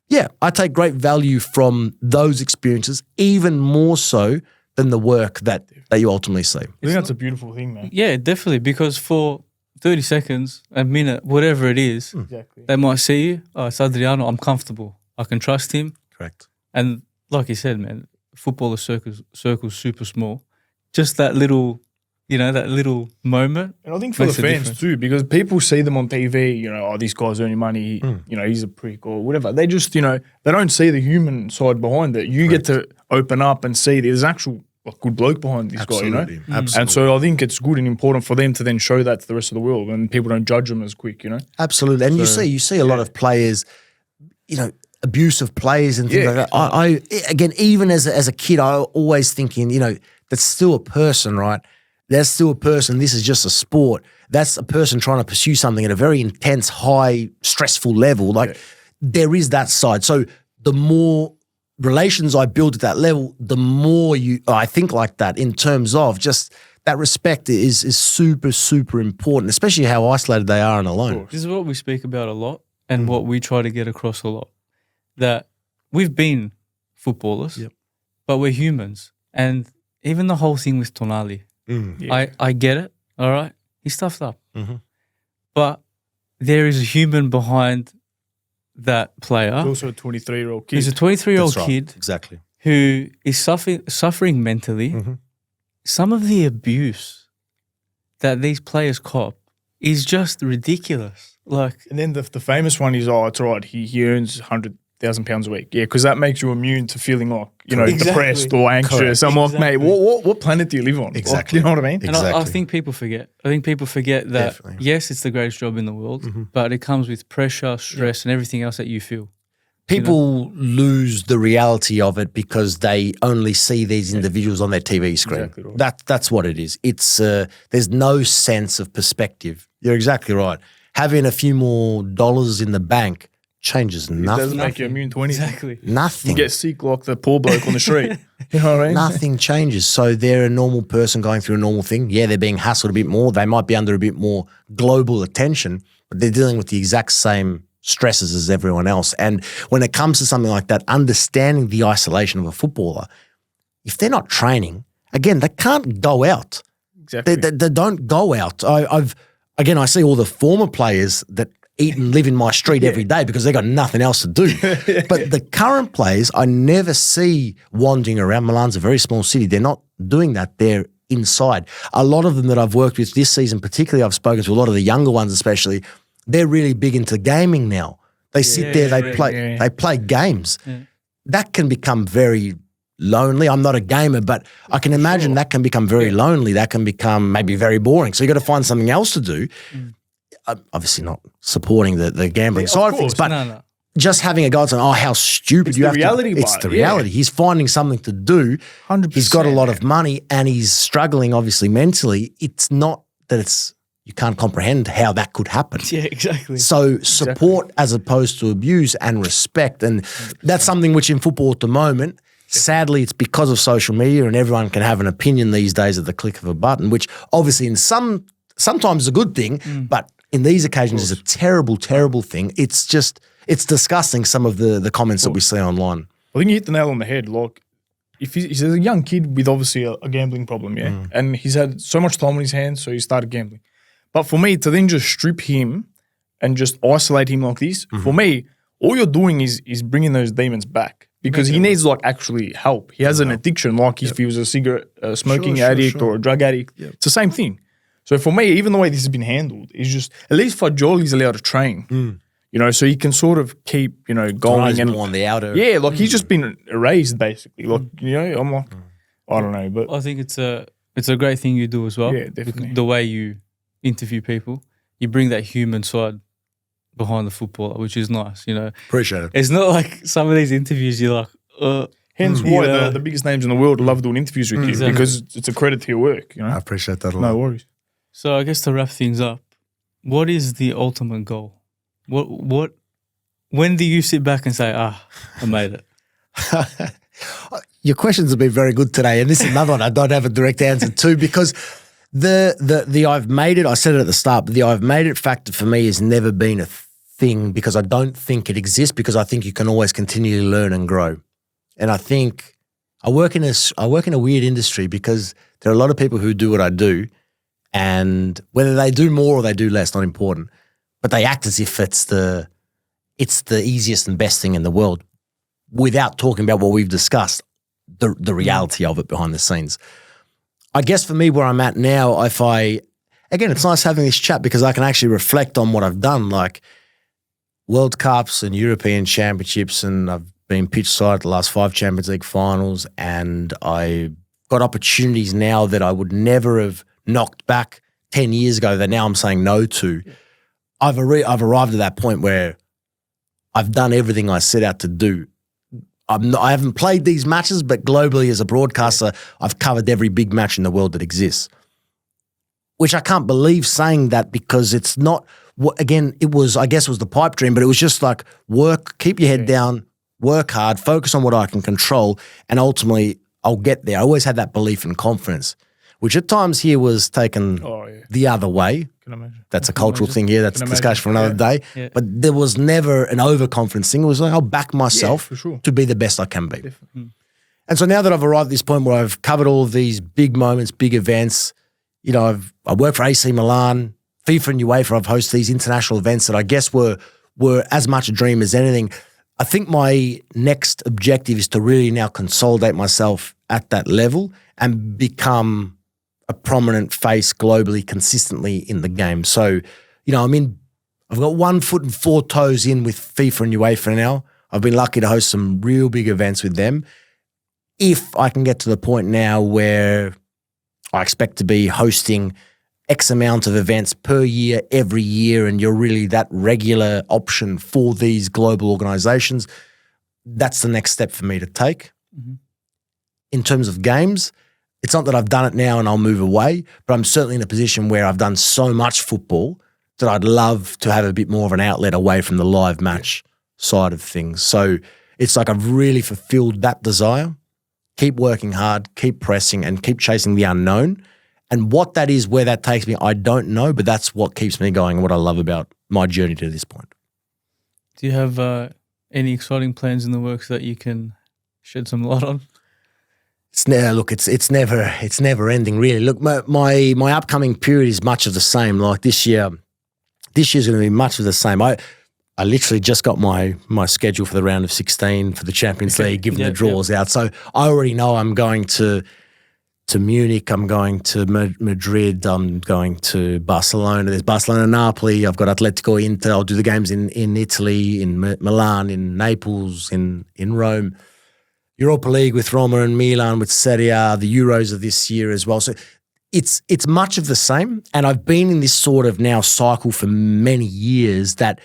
yeah, I take great value from those experiences, even more so than the work that you ultimately see. I think that's a beautiful thing, man. Yeah, definitely. Because for 30 seconds, a minute, whatever it is, Exactly. they might see you. Oh, it's Adriano. I'm comfortable. I can trust him. Correct. And like you said, man, footballer circle's super small. Just that little, that little moment. And I think for the fans too, because people see them on TV, this guy's earning money, he's a prick or whatever. They just, they don't see the human side behind it. You get to open up and see there's actual good bloke behind this guy, Absolutely. And so I think it's good and important for them to then show that to the rest of the world and people don't judge them as quick, Absolutely. And you see a lot of players, abusive players and things like that. I again, even as a kid, I always thinking, that's still a person, right? That's still a person. This is just a sport. That's a person trying to pursue something at a very intense, high, stressful level. There is that side. So the more relations I build at that level, the more I think like that in terms of just that respect is super, super important, especially how isolated they are and alone. This is what we speak about a lot and what we try to get across a lot, that we've been footballers, but we're humans. And even the whole thing with Tonali, I get it, all right? He stuffed up. But there is a human behind that player. He's also a 23-year-old kid. He's a 23-year-old That's right. kid Exactly. who is suffering mentally. Some of the abuse that these players cop is just ridiculous. And then the famous one is, it's all right, he earns £100,000 a week. Yeah, because that makes you immune to feeling like, depressed or anxious. I'm like, mate, what planet do you live on? Exactly. You know what I mean? And I think people forget. I think people forget that, Definitely. yes, it's the greatest job in the world, but it comes with pressure, stress, and everything else that you feel. People lose the reality of it because they only see these individuals on their TV screen. Exactly right. That's what it is. It's there's no sense of perspective. You're exactly right. Having a few more dollars in the bank changes It nothing. doesn't make you immune to anything. Exactly. Nothing. You get sick like the poor bloke on the street. You know what I mean? Nothing changes. So they're a normal person going through a normal thing. Yeah, they're being hassled a bit more. They might be under a bit more global attention, but they're dealing with the exact same stresses as everyone else. And when it comes to something like that, understanding the isolation of a footballer, if they're not training, again, they can't go out. Exactly. They don't go out. I see all the former players that eat and live in my street every day because they got nothing else to do. But the current players, I never see wandering around. Milan's a very small city. They're not doing that. They're inside. A lot of them that I've worked with this season, particularly I've spoken to a lot of the younger ones especially, they're really big into gaming now. They sit there, they play games. That can become very lonely. I'm not a gamer, but I can imagine that can become very lonely. That can become maybe very boring. So you got to find something else to do. Obviously not supporting the gambling side of things, but just having a guy saying, "Oh, how stupid you have to." It's the reality. He's finding something to do. 100%. He's got a lot of money and he's struggling, obviously mentally. It's not that you can't comprehend how that could happen. Yeah, exactly. So support as opposed to abuse and respect, and that's something which in football at the moment, sadly, it's because of social media and everyone can have an opinion these days at the click of a button, which obviously sometimes is a good thing, but in these occasions is a terrible, terrible thing. It's disgusting, some of the comments that we see online. I think you hit the nail on the head. Like, if he's a young kid with obviously a gambling problem, and he's had so much time on his hands, so he started gambling. But for me, to then just strip him and just isolate him like this, for me, all you're doing is bringing those demons back because he needs like actually help. He has an addiction, like if he was a cigarette smoking addict or a drug addict. It's the same thing. So for me, even the way this has been handled is just, at least Fajol is allowed to train, so he can sort of keep, going. And on the outer. Yeah, like he's just been erased basically. Like, I'm like, I don't know. But I think it's a great thing you do as well. Yeah, definitely. The way you interview people, you bring that human side behind the footballer, which is nice, Appreciate it. It's not like some of these interviews you're like, hence why the biggest names in the world love doing interviews with you because it's a credit to your work, I appreciate that a lot. No worries. So I guess to wrap things up, what is the ultimate goal? When do you sit back and say, I made it? Your questions have been very good today, and this is another one I don't have a direct answer to because the I've made it, I said it at the start, but the I've made it factor for me has never been a thing because I don't think it exists because I think you can always continue to learn and grow. And I think I work in a weird industry because there are a lot of people who do what I do, and whether they do more or they do less, not important, but they act as if it's the easiest and best thing in the world without talking about what we've discussed, the reality of it behind the scenes. I guess for me, where I'm at now, again, it's nice having this chat because I can actually reflect on what I've done, like World Cups and European Championships, and I've been pitch side at the last 5 Champions League finals, and I got opportunities now that I would never have knocked back 10 years ago that now I'm saying no to. I've arrived at that point where I've done everything I set out to do. I haven't played these matches, but globally as a broadcaster, I've covered every big match in the world that exists, which I can't believe saying that because it's not what, again, it was the pipe dream, but it was just like work, keep your head down, work hard, focus on what I can control, and ultimately I'll get there. I always had that belief and confidence, which at times here was taken the other way. Can imagine. That's a cultural thing here. That's a discussion for another day. Yeah. But there was never an overconfidence thing. It was like, I'll back myself for sure. to be the best I can be. And so now that I've arrived at this point where I've covered all of these big moments, big events, I work for AC Milan, FIFA and UEFA. I've hosted these international events that I guess were as much a dream as anything. I think my next objective is to really now consolidate myself at that level and become a prominent face globally, consistently in the game. So, I've got 1 foot and 4 toes in with FIFA and UEFA now. I've been lucky to host some real big events with them. If I can get to the point now where I expect to be hosting X amount of events per year, every year, and you're really that regular option for these global organizations, that's the next step for me to take. In terms of games, it's not that I've done it now and I'll move away, but I'm certainly in a position where I've done so much football that I'd love to have a bit more of an outlet away from the live match side of things. So it's like I've really fulfilled that desire. Keep working hard, keep pressing, and keep chasing the unknown. And what that is, where that takes me, I don't know, but that's what keeps me going and what I love about my journey to this point. Do you have any exciting plans in the works that you can shed some light on? It's never ending really. Look, my upcoming period is much of the same. Like this year's going to be much of the same. I literally just got my schedule for the round of 16 for the Champions League, given the draws out. So I already know I'm going to Munich, I'm going to Madrid, I'm going to Barcelona. There's Barcelona, Napoli. I've got Atletico Inter. I'll do the games in Italy, in Milan, in Naples, in Rome. Europa League with Roma and Milan, with Serie A, the Euros of this year as well. So it's much of the same. And I've been in this sort of now cycle for many years that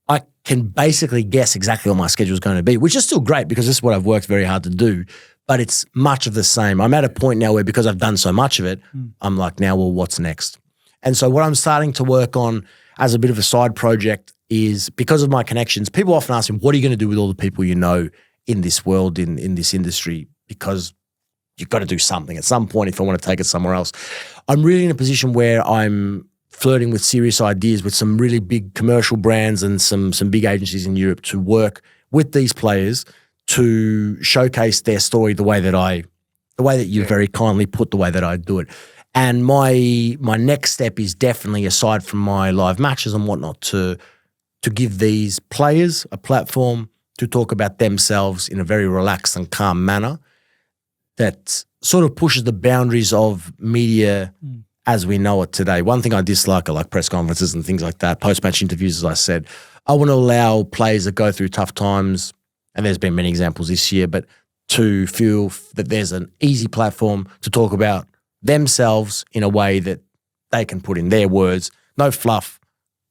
I can basically guess exactly what my schedule is going to be, which is still great because this is what I've worked very hard to do. But it's much of the same. I'm at a point now where because I've done so much of it, I'm like, now, well, what's next? And so what I'm starting to work on as a bit of a side project is because of my connections, people often ask me, what are you going to do with all the people you know in this world, in this industry? Because you've got to do something at some point if I want to take it somewhere else. I'm really in a position where I'm flirting with serious ideas with some really big commercial brands and some big agencies in Europe to work with these players to showcase their story the way that you very kindly put the way that I do it. And my next step is definitely, aside from my live matches and whatnot, to give these players a platform to talk about themselves in a very relaxed and calm manner that sort of pushes the boundaries of media as we know it today. One thing I dislike are like press conferences and things like that, post-match interviews, as I said. I want to allow players that go through tough times, and there's been many examples this year, but to feel that there's an easy platform to talk about themselves in a way that they can put in their words, no fluff,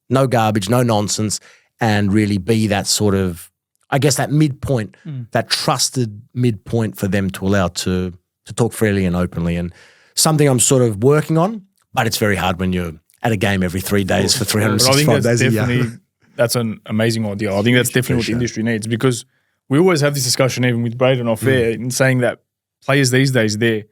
no garbage, no nonsense, and really be that sort of, I guess, that midpoint, that trusted midpoint for them to allow to talk freely and openly. And something I'm sort of working on, but it's very hard when you're at a game every 3 days for 365 days a year. That's an amazing idea. I think that's definitely what the industry needs, because we always have this discussion even with Braden off air in saying that players these days, they're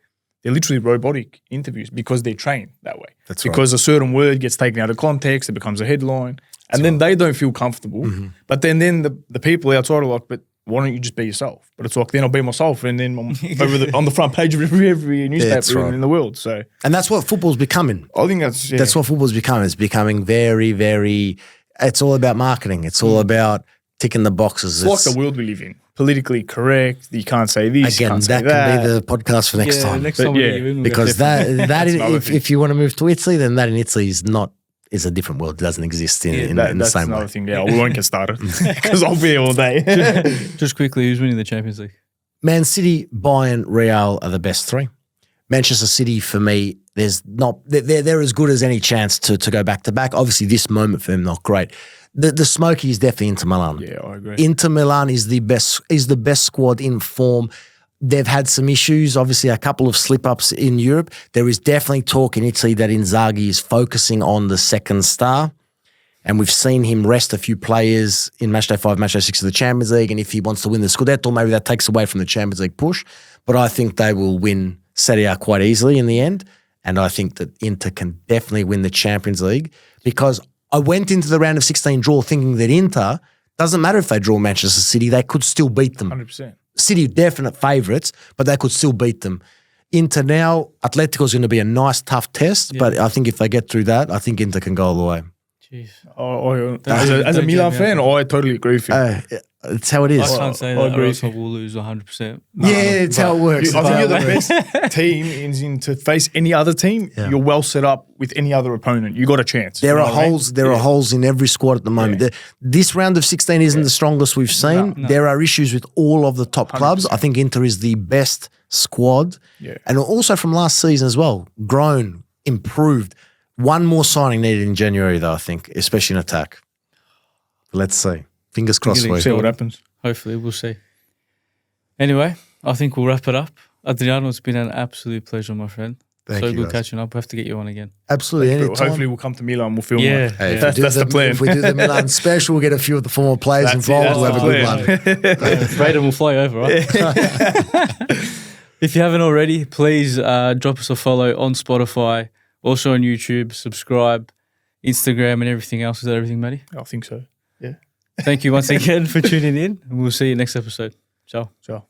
literally robotic interviews because they're trained that way. That's right. Because a certain word gets taken out of context, it becomes a headline, and then they don't feel comfortable. But then the people outside are like, but why don't you just be yourself? But it's like, then I'll be myself, and then I'm on the front page of every newspaper in the world. So, and that's what football's becoming. I think that's what football's becoming. It's becoming very, very. It's all about marketing. It's all about ticking the boxes. It's like the world we live in. Politically correct. You can't say this. Again, you can't say that can be the podcast for next time. Next time because if you want to move to Italy, then that in Italy is a different world. It doesn't exist in the same way. That's another thing. Yeah, we won't get started because I'll be here all day. Just quickly, who's winning the Champions League? Man City, Bayern, Real are the best three. Manchester City, for me, they're as good as any chance to go back to back. Obviously, this moment for them not great. The smoky is definitely Inter Milan. Yeah, I agree. Inter Milan is the best squad in form. They've had some issues, obviously a couple of slip-ups in Europe. There is definitely talk in Italy that Inzaghi is focusing on the second star, and we've seen him rest a few players in Matchday 5, Matchday 6 of the Champions League, and if he wants to win the Scudetto, maybe that takes away from the Champions League push. But I think they will win Serie A quite easily in the end, and I think that Inter can definitely win the Champions League, because I went into the round of 16 draw thinking that Inter, doesn't matter if they draw Manchester City, they could still beat them. 100%. City definite favourites, but they could still beat them. Inter now, Atletico is going to be a nice, tough test, but I think if they get through that, I think Inter can go all the way. Jeez. As a Milan fan, I totally agree with you. It's how it is. I can't say that Arsenal will lose 100%. It's how it works. I think you're the best team in to face any other team. Yeah. You're well set up with any other opponent. You got a chance. There are holes. There are holes in every squad at the moment. Yeah. This round of 16 isn't the strongest we've seen. No. There are issues with all of the top 100%. Clubs. I think Inter is the best squad, and also from last season as well. Grown, improved. One more signing needed in January, though. I think, especially in attack. Let's see. Fingers crossed. See what happens. Hopefully, we'll see. Anyway, I think we'll wrap it up. Adriano, it's been an absolute pleasure, my friend. Thank you, good guys. Catching up. We have to get you on again. Absolutely. Hopefully, we'll come to Milan. We'll film. Yeah, hey, that's the plan. If we do the Milan special, we'll get a few of the former players involved. We'll have a good one. Braden will fly over, right? If you haven't already, please drop us a follow on Spotify, also on YouTube, subscribe, Instagram, and everything else. Is that everything, Matty? I think so. Yeah. Thank you once again for tuning in, and we'll see you next episode. Ciao. Ciao.